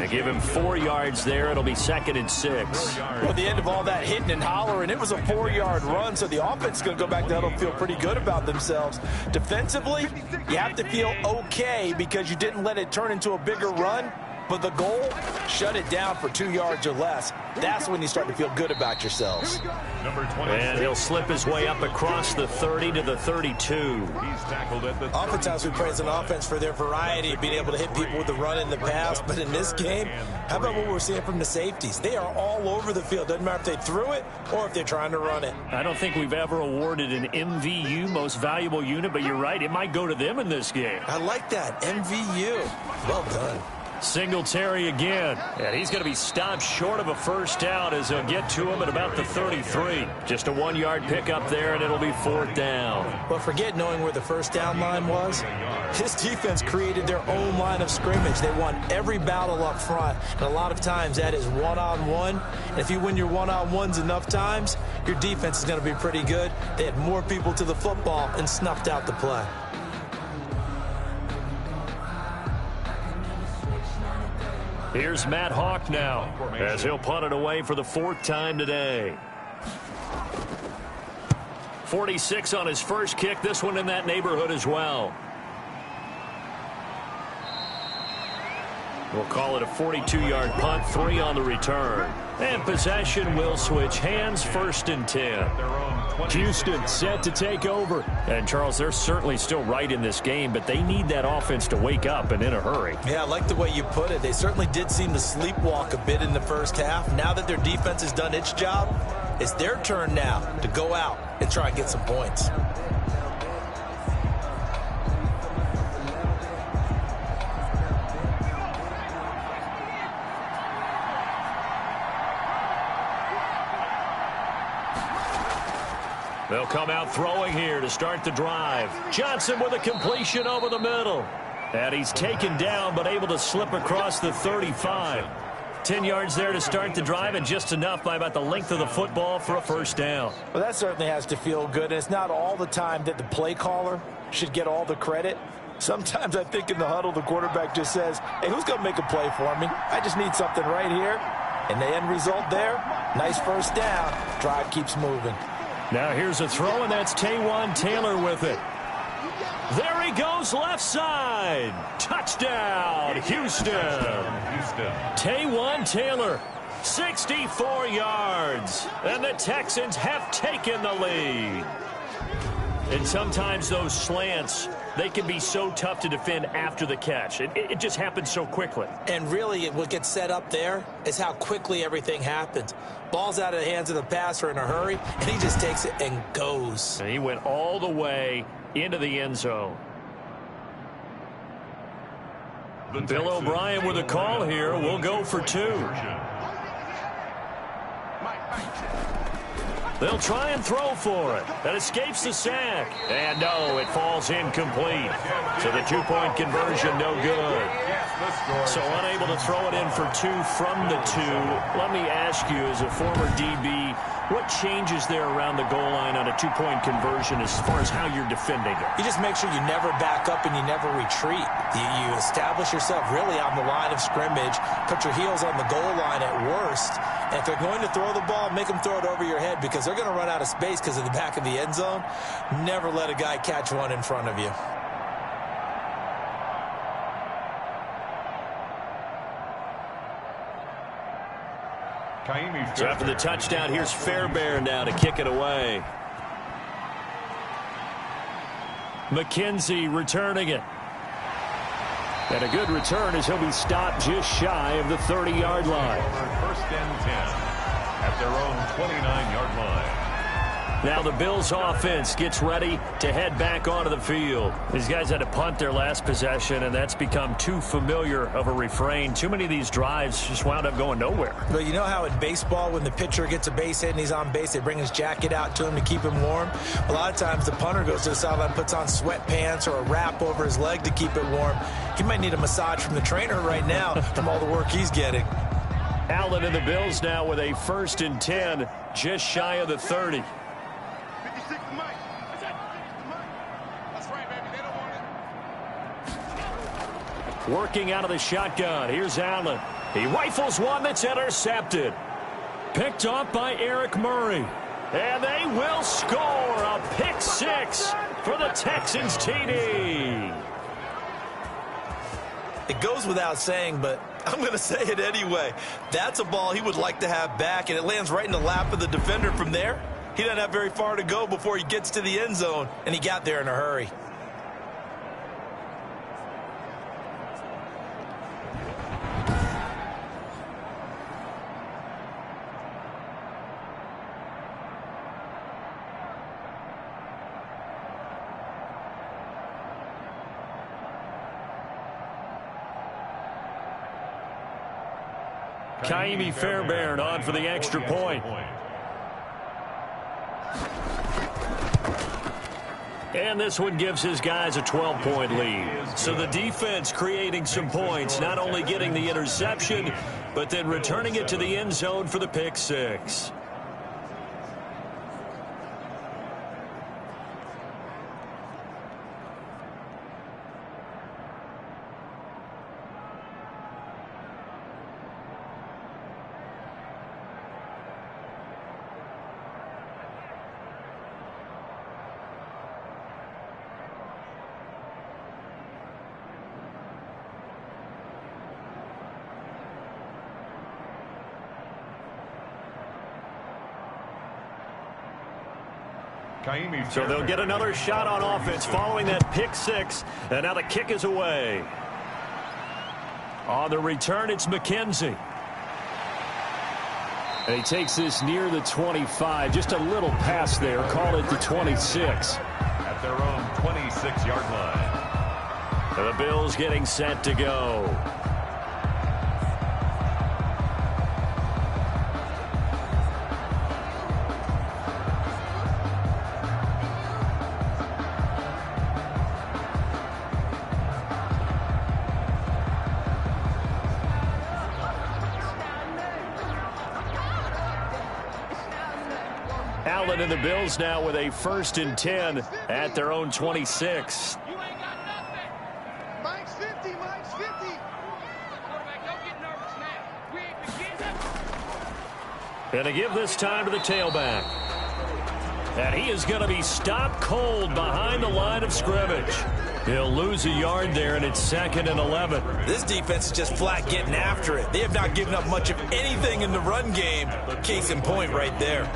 They give him 4 yards there. It'll be 2nd and 6. Well, at the end of all that hitting and hollering, it was a 4-yard run, so the offense is going to go back to huddle and feel pretty good about themselves. Defensively, you have to feel okay because you didn't let it turn into a bigger run. But the goal, shut it down for 2 yards or less. That's when you start to feel good about yourselves. And he'll slip his way up across the 30 to the 32. He's tackled at the 30. Oftentimes we praise an offense for their variety of being able to hit people with the run and the pass. But in this game, how about what we're seeing from the safeties? They are all over the field. Doesn't matter if they threw it or if they're trying to run it. I don't think we've ever awarded an MVU, most valuable unit, but you're right. It might go to them in this game. I like that. MVU. Well done. Singletary again, and he's going to be stopped short of a first down as he'll get to him at about the 33. Just a 1-yard pickup there, and it'll be 4th down. But forget knowing where the first down line was. This defense created their own line of scrimmage. They won every battle up front, and a lot of times that is one-on-one. And if you win your one-on-ones enough times, your defense is going to be pretty good. They had more people to the football and snuffed out the play. Here's Matt Hawk now as he'll punt it away for the 4th time today. 46 on his first kick. This one in that neighborhood as well. We'll call it a 42-yard punt, 3 on the return. And possession will switch hands, 1st and 10. Houston set to take over. And, Charles, they're certainly still right in this game, but they need that offense to wake up and in a hurry. Yeah, I like the way you put it. They certainly did seem to sleepwalk a bit in the first half. Now that their defense has done its job, it's their turn now to go out and try and get some points. They'll come out throwing here to start the drive. Johnson with a completion over the middle. And he's taken down but able to slip across the 35. 10 yards there to start the drive, and just enough by about the length of the football for a first down. Well, that certainly has to feel good. And it's not all the time that the play caller should get all the credit. Sometimes I think in the huddle the quarterback just says, hey, who's going to make a play for me? I just need something right here. And the end result there, nice first down. Drive keeps moving. Now here's a throw, and that's Taywan Taylor with it. There he goes, left side. Touchdown, Houston. Taywan Taylor, 64 yards. And the Texans have taken the lead. And sometimes those slants, they can be so tough to defend after the catch. It just happens so quickly. And really, what gets set up there is how quickly everything happens. Ball's out of the hands of the passer in a hurry, and he just takes it and goes. And he went all the way into the end zone. Bill O'Brien with a call here. We'll go for 2. They'll try and throw for it. That escapes the sack. And no, it falls incomplete. So the 2-point conversion, no good. So unable to throw it in for 2 from the 2. Let me ask you, as a former DB, what changes there around the goal line on a 2-point conversion as far as how you're defending it? You just make sure you never back up and you never retreat. You establish yourself really on the line of scrimmage, put your heels on the goal line at worst. And if they're going to throw the ball, make them throw it over your head because they're going to run out of space because of the back of the end zone. Never let a guy catch one in front of you. So after the touchdown, here's Fairbairn now to kick it away. McKenzie returning it. And a good return as he'll be stopped just shy of the 30-yard line. First and 10 at their own 29-yard line. Now the Bills offense gets ready to head back onto the field. These guys had to punt their last possession, and that's become too familiar of a refrain. Too many of these drives just wound up going nowhere. But you know how in baseball, when the pitcher gets a base hit and he's on base, they bring his jacket out to him to keep him warm? A lot of times the punter goes to the sideline, puts on sweatpants or a wrap over his leg to keep it warm. He might need a massage from the trainer right now from all the work he's getting. Allen and the Bills now with a 1st and 10, just shy of the 30. Working out of the shotgun. Here's Allen. He rifles one that's intercepted. Picked off by Eric Murray. And they will score a pick 6 for the Texans TD. It goes without saying, but I'm going to say it anyway. That's a ball he would like to have back, and it lands right in the lap of the defender from there. He doesn't have very far to go before he gets to the end zone, and he got there in a hurry. Kaimi Fairbairn on for the extra point. And this one gives his guys a 12-point lead. So the defense creating some points, not only getting the interception, but then returning it to the end zone for the pick 6. So they'll get another shot on offense following that pick 6, and now the kick is away. On the return, it's McKenzie. And he takes this near the 25, just a little pass there, call it the 26. At their own 26-yard line. And the Bills getting set to go. Allen and the Bills now with a 1st and 10 at their own 26. You ain't got nothing. Mike's 50. Mike's 50. Quarterback, don't get nervous now. We ain't beginning. And to give this time to the tailback. And he is going to be stopped cold behind the line of scrimmage. He'll lose a yard there, and it's 2nd and 11. This defense is just flat getting after it. They have not given up much of anything in the run game. Case in point right there.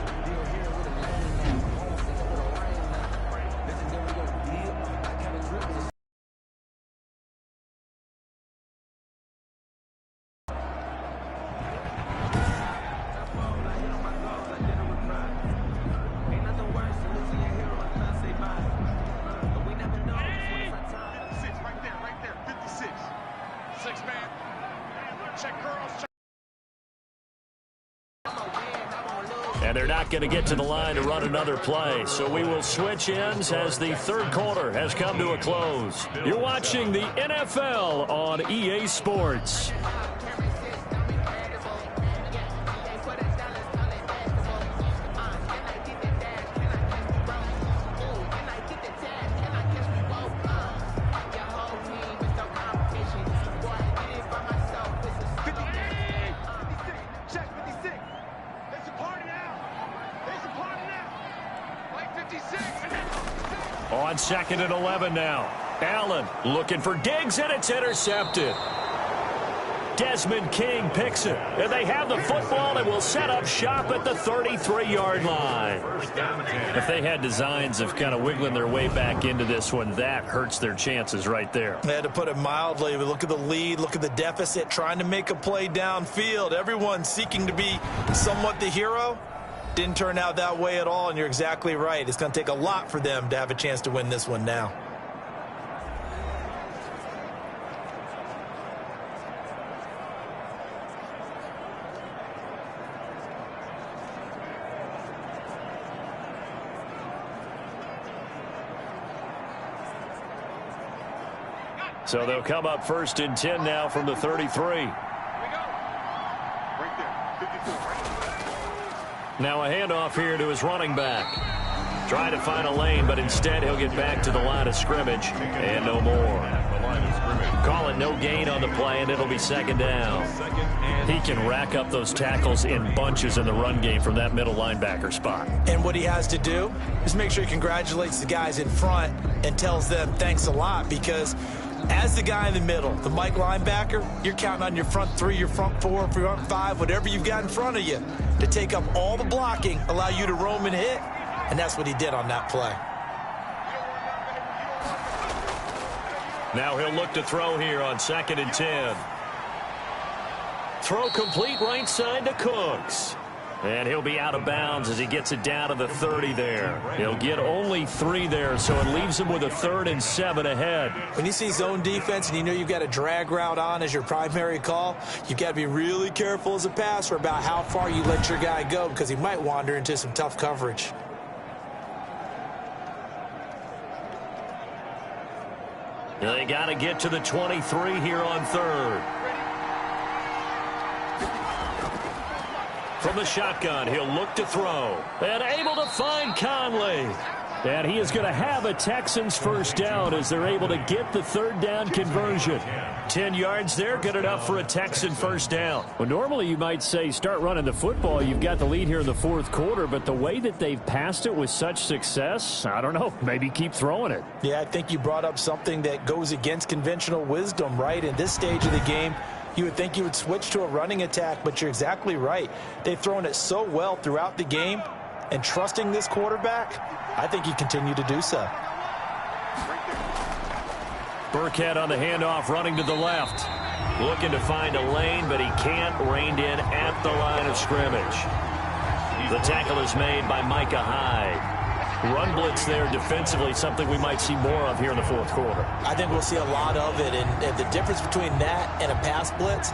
And they're not going to get to the line to run another play. So we will switch ends as the 3rd quarter has come to a close. You're watching the NFL on EA Sports. On 2nd and 11 now. Allen looking for Diggs, and it's intercepted. Desmond King picks it. And they have the football and will set up shop at the 33-yard line. If they had designs of kind of wiggling their way back into this one, that hurts their chances right there. They had to put it mildly. But look at the lead, look at the deficit, trying to make a play downfield. Everyone seeking to be somewhat the hero. Didn't turn out that way at all, and you're exactly right. It's going to take a lot for them to have a chance to win this one now. So they'll come up 1st and 10 now from the 33. Now a handoff here to his running back. Trying to find a lane, but instead he'll get back to the line of scrimmage. And no more. Call it no gain on the play, and it'll be 2nd down. He can rack up those tackles in bunches in the run game from that middle linebacker spot. And what he has to do is make sure he congratulates the guys in front and tells them thanks a lot, because as the guy in the middle, the Mike linebacker, you're counting on your front 3, your front 4, your front 5, whatever you've got in front of you to take up all the blocking, allow you to roam and hit, and that's what he did on that play. Now he'll look to throw here on 2nd and 10. Throw complete right side to Cooks. And he'll be out of bounds as he gets it down to the 30 there. He'll get only 3 there, so it leaves him with a 3rd and 7 ahead. When you see zone defense and you know you've got a drag route on as your primary call, you've got to be really careful as a passer about how far you let your guy go, because he might wander into some tough coverage. They got to get to the 23 here on 3rd. From the shotgun, he'll look to throw. And able to find Conley. And he is going to have a Texans 1st down as they're able to get the 3rd down conversion. 10 yards there, good enough for a Texan 1st down. Well, normally you might say start running the football. You've got the lead here in the 4th quarter, but the way that they've passed it with such success, I don't know, maybe keep throwing it. Yeah, I think you brought up something that goes against conventional wisdom, right? In this stage of the game, you would think you would switch to a running attack, but you're exactly right. They've thrown it so well throughout the game, and trusting this quarterback, I think you continue to do so. Burkhead on the handoff, running to the left. Looking to find a lane, but he can't. Reined in at the line of scrimmage. The tackle is made by Micah Hyde. Run blitz there defensively, something we might see more of here in the 4th quarter. I think we'll see a lot of it, and the difference between that and a pass blitz,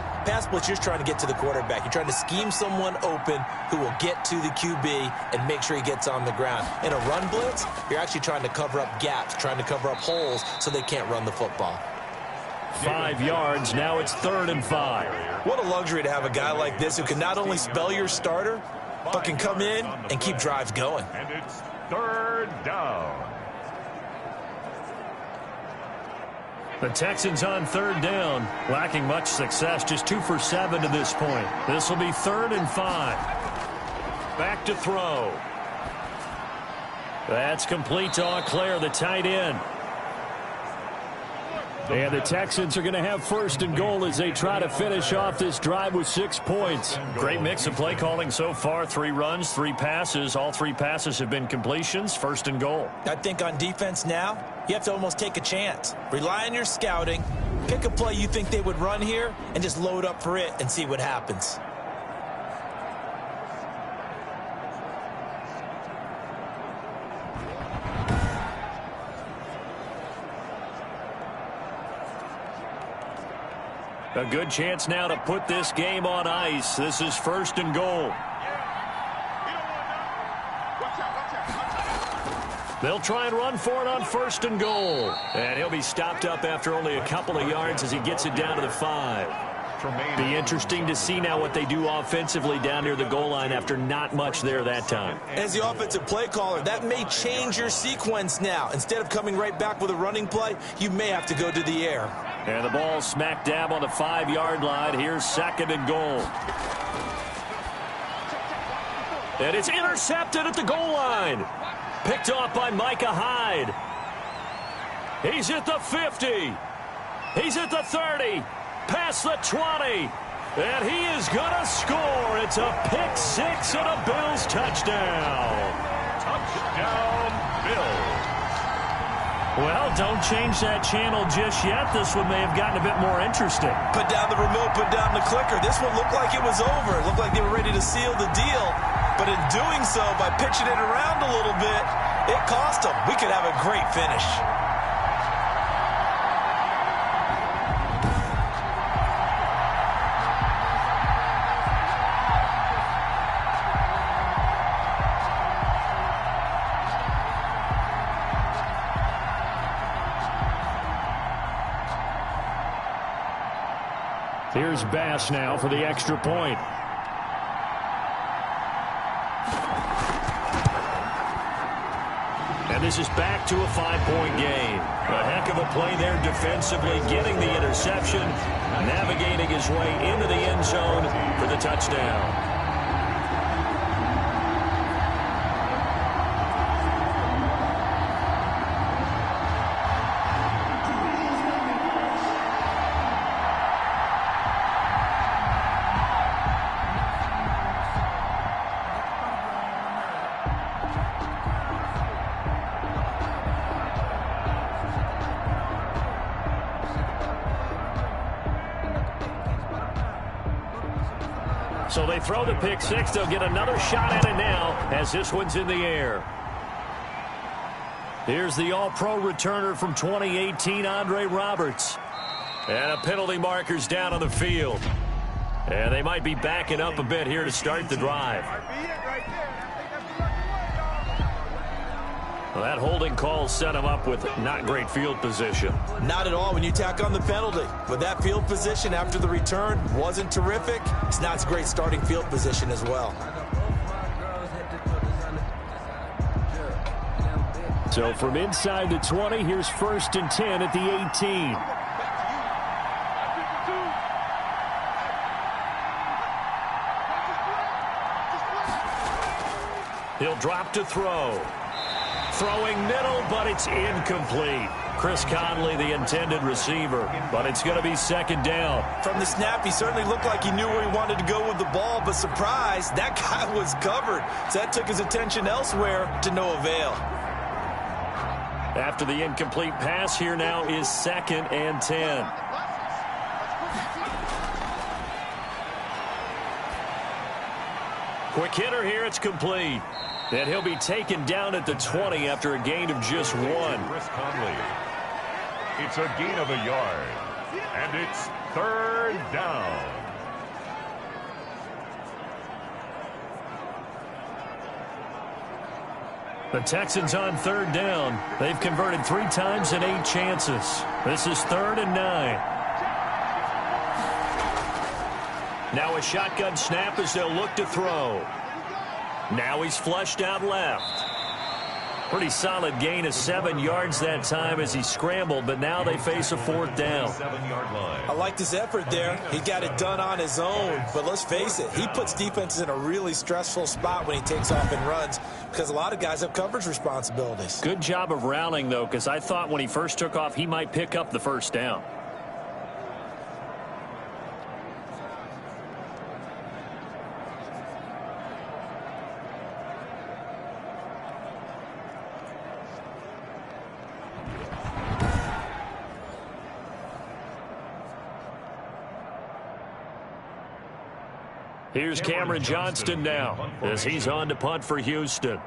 you're trying to get to the quarterback. You're trying to scheme someone open who will get to the QB and make sure he gets on the ground. In a run blitz, you're actually trying to cover up gaps, trying to cover up holes so they can't run the football. 5 yards, now it's 3rd and 5. What a luxury to have a guy like this who can not only spell your starter, but can come in and keep drives going. And it's 3rd down. The Texans on 3rd down, lacking much success, just 2 for 7 to this point. This will be 3rd and 5. Back to throw. That's complete to Auclair, the tight end. And the Texans are going to have 1st and goal as they try to finish off this drive with 6 points. Great mix of play calling so far. 3 runs, 3 passes. All 3 passes have been completions. 1st and goal. I think on defense now, you have to almost take a chance. Rely on your scouting. Pick a play you think they would run here and just load up for it and see what happens. A good chance now to put this game on ice. This is 1st and goal. They'll try and run for it on 1st and goal. And he'll be stopped up after only a couple of yards as he gets it down to the 5. Be interesting to see now what they do offensively down near the goal line after not much there that time. As the offensive play caller, that may change your sequence now. Instead of coming right back with a running play, you may have to go to the air. And the ball smack dab on the 5-yard line. Here's 2nd and goal. And it's intercepted at the goal line. Picked off by Micah Hyde. He's at the 50. He's at the 30. Past the 20. And he is going to score. It's a pick six and a Bills touchdown. Touchdown, Bills. Well, don't change that channel just yet. This one may have gotten a bit more interesting. Put down the remote, put down the clicker. This one looked like it was over. It looked like they were ready to seal the deal. But in doing so, by pitching it around a little bit, it cost them. We could have a great finish. Here's Bass now for the extra point. And this is back to a 5-point game. A heck of a play there defensively, getting the interception, navigating his way into the end zone for the touchdown. So they throw the pick six. They'll get another shot at it now as this one's in the air. Here's the all-pro returner from 2018, Andre Roberts. And a penalty marker's down on the field. And they might be backing up a bit here to start the drive. Well, that holding call set him up with not great field position. Not at all when you tack on the penalty. But that field position after the return wasn't terrific. It's not great starting field position as well. So from inside the 20, here's 1st and 10 at the 18. He'll drop to throw. Throwing middle, but it's incomplete. Chris Conley, the intended receiver, but it's going to be 2nd down. From the snap, he certainly looked like he knew where he wanted to go with the ball, but surprise, that guy was covered. So that took his attention elsewhere to no avail. After the incomplete pass, here now is 2nd and 10. Quick hitter here, it's complete. And he'll be taken down at the 20 after a gain of just 1. Chris Conley. It's a gain of a yard. And it's 3rd down. The Texans on 3rd down. They've converted 3 times in 8 chances. This is 3rd and 9. Now a shotgun snap as they'll look to throw. Now he's flushed out left. Pretty solid gain of 7 yards that time as he scrambled, but now they face a 4th down. 7-yard line. I liked his effort there. He got it done on his own, but let's face it, he puts defenses in a really stressful spot when he takes off and runs because a lot of guys have coverage responsibilities. Good job of rounding, though, because I thought when he first took off, he might pick up the 1st down. Here's Cameron Johnston now as he's on to punt for Houston.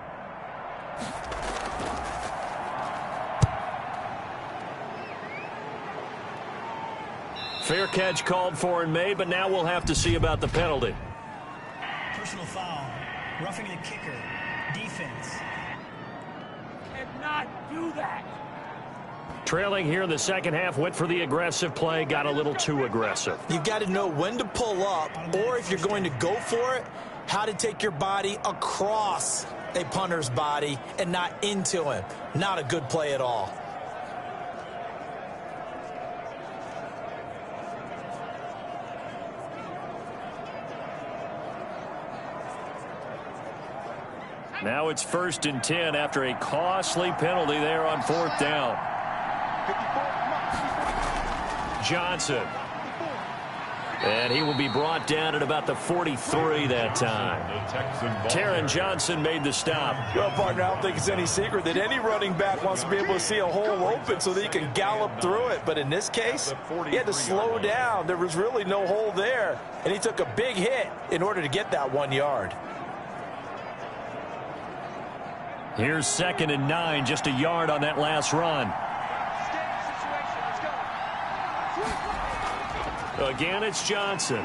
Fair catch called for and made, but now we'll have to see about the penalty. Personal foul. Roughing the kicker. Defense. Cannot do that. Trailing here in the 2nd half, went for the aggressive play, got a little too aggressive. You've got to know when to pull up, or if you're going to go for it, how to take your body across a punter's body and not into him. Not a good play at all. Now it's 1st and 10 after a costly penalty there on 4th down. Johnson And he will be brought down at about the 43 that time. Taron Johnson made the stop. Well, partner, I don't think it's any secret that any running back wants to be able to see a hole open so that he can gallop through it. But in this case, he had to slow down. There was really no hole there. And he took a big hit in order to get that 1 yard. Here's 2nd and 9, just a yard on that last run. Again, it's Johnson.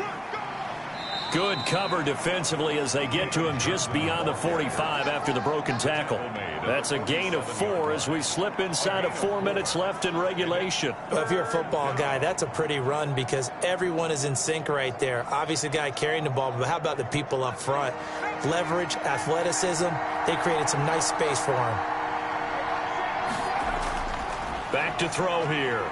Good cover defensively as they get to him just beyond the 45 after the broken tackle. That's a gain of 4 as we slip inside of 4 minutes left in regulation. Well, if you're a football guy, that's a pretty run because everyone is in sync right there. Obviously, the guy carrying the ball, but how about the people up front? Leverage, athleticism, they created some nice space for him. Back to throw here.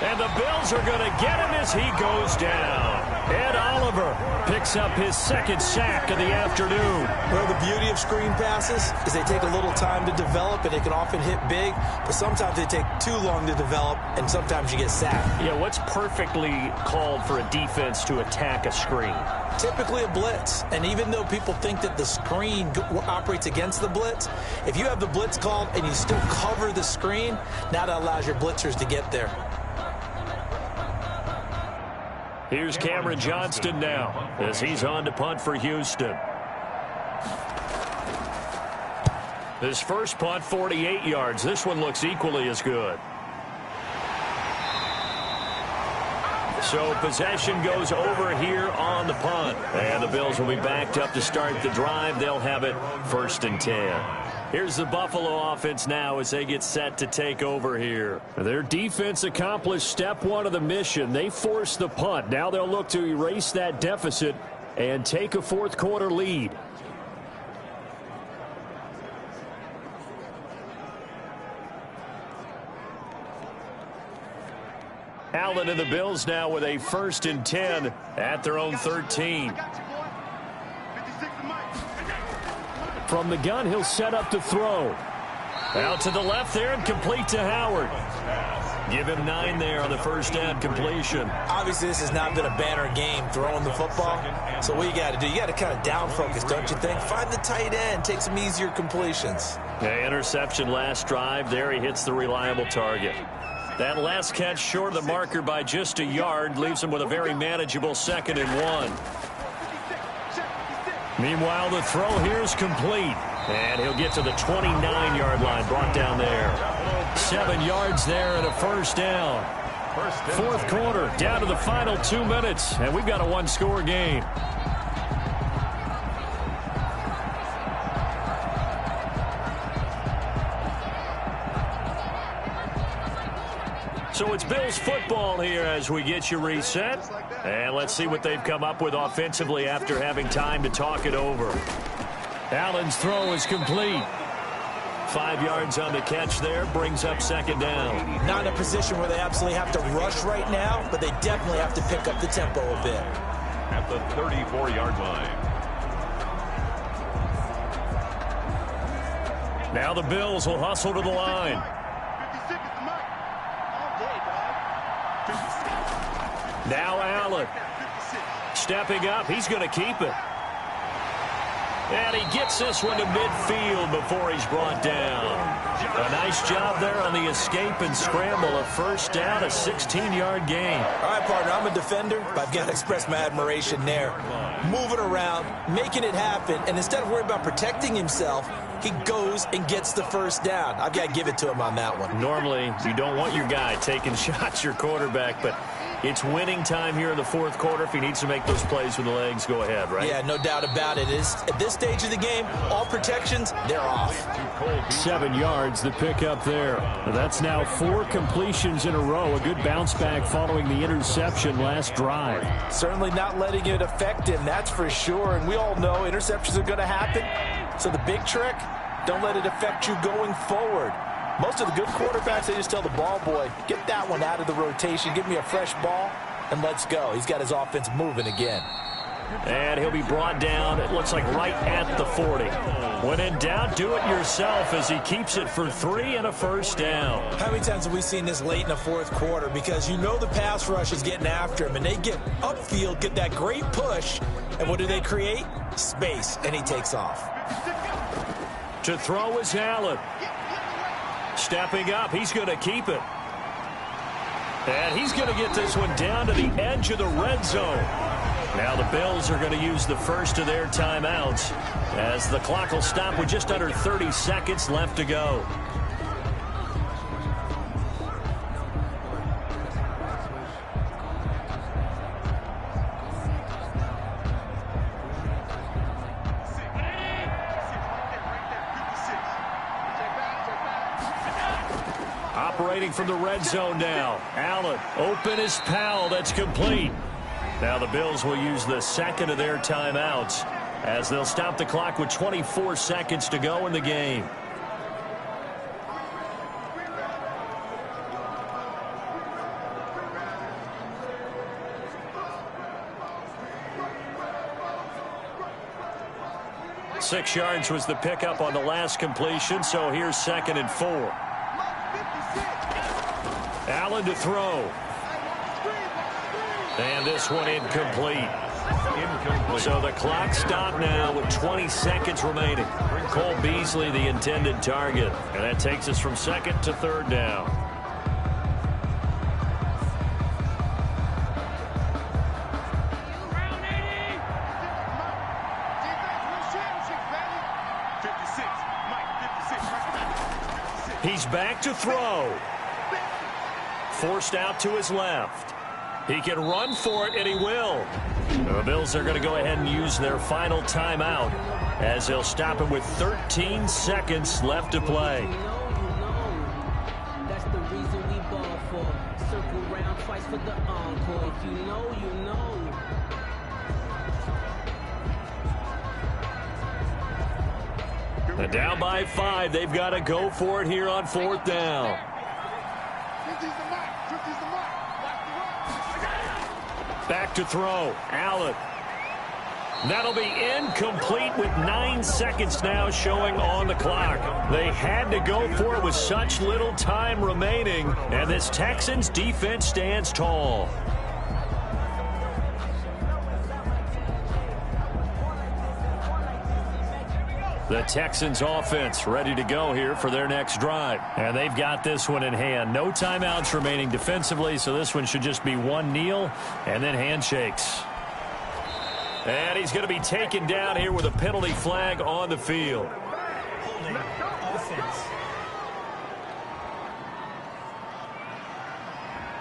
And the Bills are going to get him as he goes down. Ed Oliver picks up his 2nd sack of the afternoon. Well, the beauty of screen passes is they take a little time to develop, and they can often hit big, but sometimes they take too long to develop, and sometimes you get sacked. Yeah, what's perfectly called for a defense to attack a screen? Typically a blitz, and even though people think that the screen operates against the blitz, if you have the blitz called and you still cover the screen, now that allows your blitzers to get there. Here's Cameron Johnston now as he's on to punt for Houston. His first punt, 48 yards. This one looks equally as good. So possession goes over here on the punt. And the Bills will be backed up to start the drive. They'll have it 1st and 10. Here's the Buffalo offense now as they get set to take over here. Their defense accomplished step 1 of the mission. They forced the punt. Now they'll look to erase that deficit and take a 4th quarter lead. Allen and the Bills now with a 1st and 10 at their own 13. From the gun, he'll set up to throw. Out to the left there and complete to Howard. Give him 9 there on the first down completion. Obviously, this has not been a banner game throwing the football. So what you got to do, you got to kind of down focus, don't you think? Find the tight end, take some easier completions. Yeah, interception last drive. There he hits the reliable target. That last catch short of the marker by just a yard leaves him with a very manageable 2nd and 1. Meanwhile, the throw here is complete. And he'll get to the 29-yard line, brought down there. 7 yards there and a 1st down. 4th quarter, down to the final 2 minutes, and we've got a 1-score game. So it's Bills football here as we get you reset. And let's see what they've come up with offensively after having time to talk it over. Allen's throw is complete. 5 yards on the catch there, brings up 2nd down. Not in a position where they absolutely have to rush right now, but they definitely have to pick up the tempo a bit. At the 34-yard line. Now the Bills will hustle to the line. Now Allen. Stepping up, he's going to keep it. And he gets this one to midfield before he's brought down. A nice job there on the escape and scramble. A 1st down, a 16-yard gain. All right, partner, I'm a defender, but I've got to express my admiration there. Moving around, making it happen, and instead of worrying about protecting himself, he goes and gets the 1st down. I've got to give it to him on that one. Normally, you don't want your guy taking shots, your quarterback, but it's winning time here in the 4th quarter. If he needs to make those plays with the legs, go ahead, right? Yeah, no doubt about it. At this stage of the game, all protections, they're off. 7 yards, the pickup there. That's now 4 completions in a row. A good bounce back following the interception last drive. Certainly not letting it affect him, that's for sure. And we all know interceptions are going to happen. So the big trick, don't let it affect you going forward. Most of the good quarterbacks, they just tell the ball boy, get that one out of the rotation, give me a fresh ball, and let's go. He's got his offense moving again. And he'll be brought down, it looks like right at the 40. When in doubt, do it yourself as he keeps it for 3 and a first down. How many times have we seen this late in the fourth quarter? Because you know the pass rush is getting after him, and they get upfield, get that great push, and what do they create? Space, and he takes off. To throw is Allen. Stepping up, he's going to keep it. And he's going to get this one down to the edge of the red zone. Now the Bills are going to use the first of their timeouts as the clock will stop with just under 30 seconds left to go. Operating from the red zone now. Allen, open is Powell. That's complete. Now the Bills will use the second of their timeouts as they'll stop the clock with 24 seconds to go in the game. Six yards was the pickup on the last completion, so here's 2nd and 4. Allen to throw. And this one incomplete. So the clock stopped now with 20 seconds remaining. Cole Beasley, the intended target. And that takes us from 2nd to 3rd down. He's back to throw. Forced out to his left. He can run for it, and he will. The Bills are going to go ahead and use their final timeout as they'll stop him with 13 seconds left to play. That's the reason we ball for. Circle round twice for the encore. If you know, you know. They're down by 5. They've got to go for it here on 4th down. Back to throw. Allen. That'll be incomplete with 9 seconds now showing on the clock. They had to go for it with such little time remaining, and this Texans defense stands tall. The Texans offense ready to go here for their next drive. And they've got this one in hand. No timeouts remaining defensively, so this one should just be one kneel and then handshakes. And he's going to be taken down here with a penalty flag on the field. Holding offense.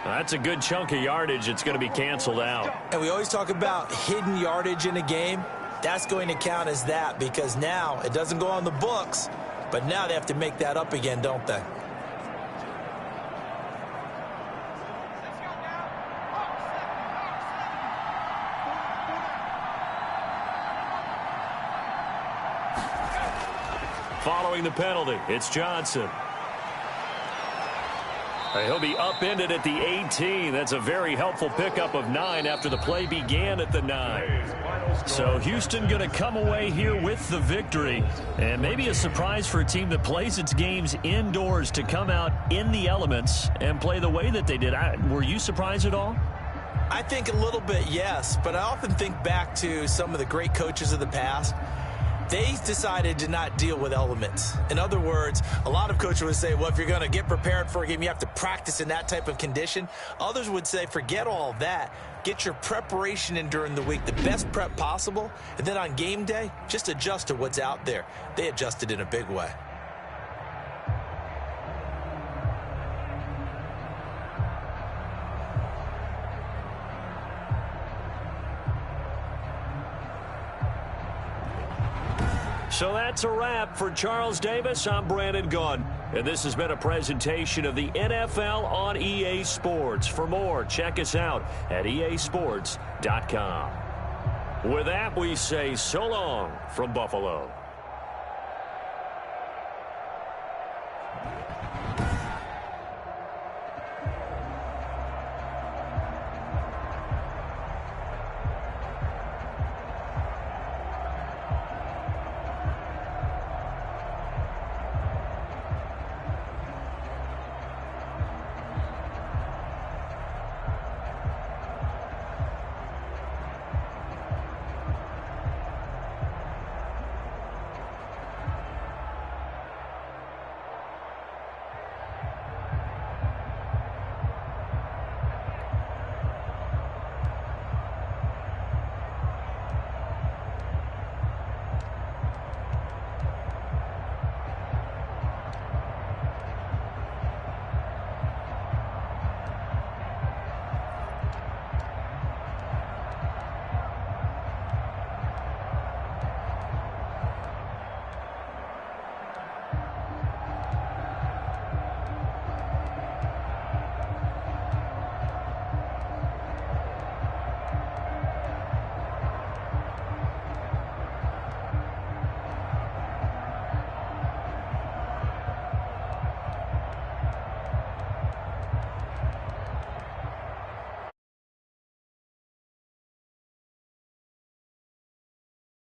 That's a good chunk of yardage. It's going to be canceled out. And we always talk about hidden yardage in a game. That's going to count as that because now it doesn't go on the books, but now they have to make that up again, don't they? Following the penalty, it's Johnson. He'll be upended at the 18. That's a very helpful pickup of 9 after the play began at the 9. So Houston going to come away here with the victory. And maybe a surprise for a team that plays its games indoors to come out in the elements and play the way that they did. Were you surprised at all? I think a little bit, yes. But I often think back to some of the great coaches of the past. They decided to not deal with elements. In other words, a lot of coaches would say, well, if you're going to get prepared for a game, you have to practice in that type of condition. Others would say, forget all that. Get your preparation in during the week, the best prep possible. And then on game day, just adjust to what's out there. They adjusted in a big way. So that's a wrap for Charles Davis. I'm Brandon Gunn, and this has been a presentation of the NFL on EA Sports. For more, check us out at easports.com. With that, we say so long from Buffalo.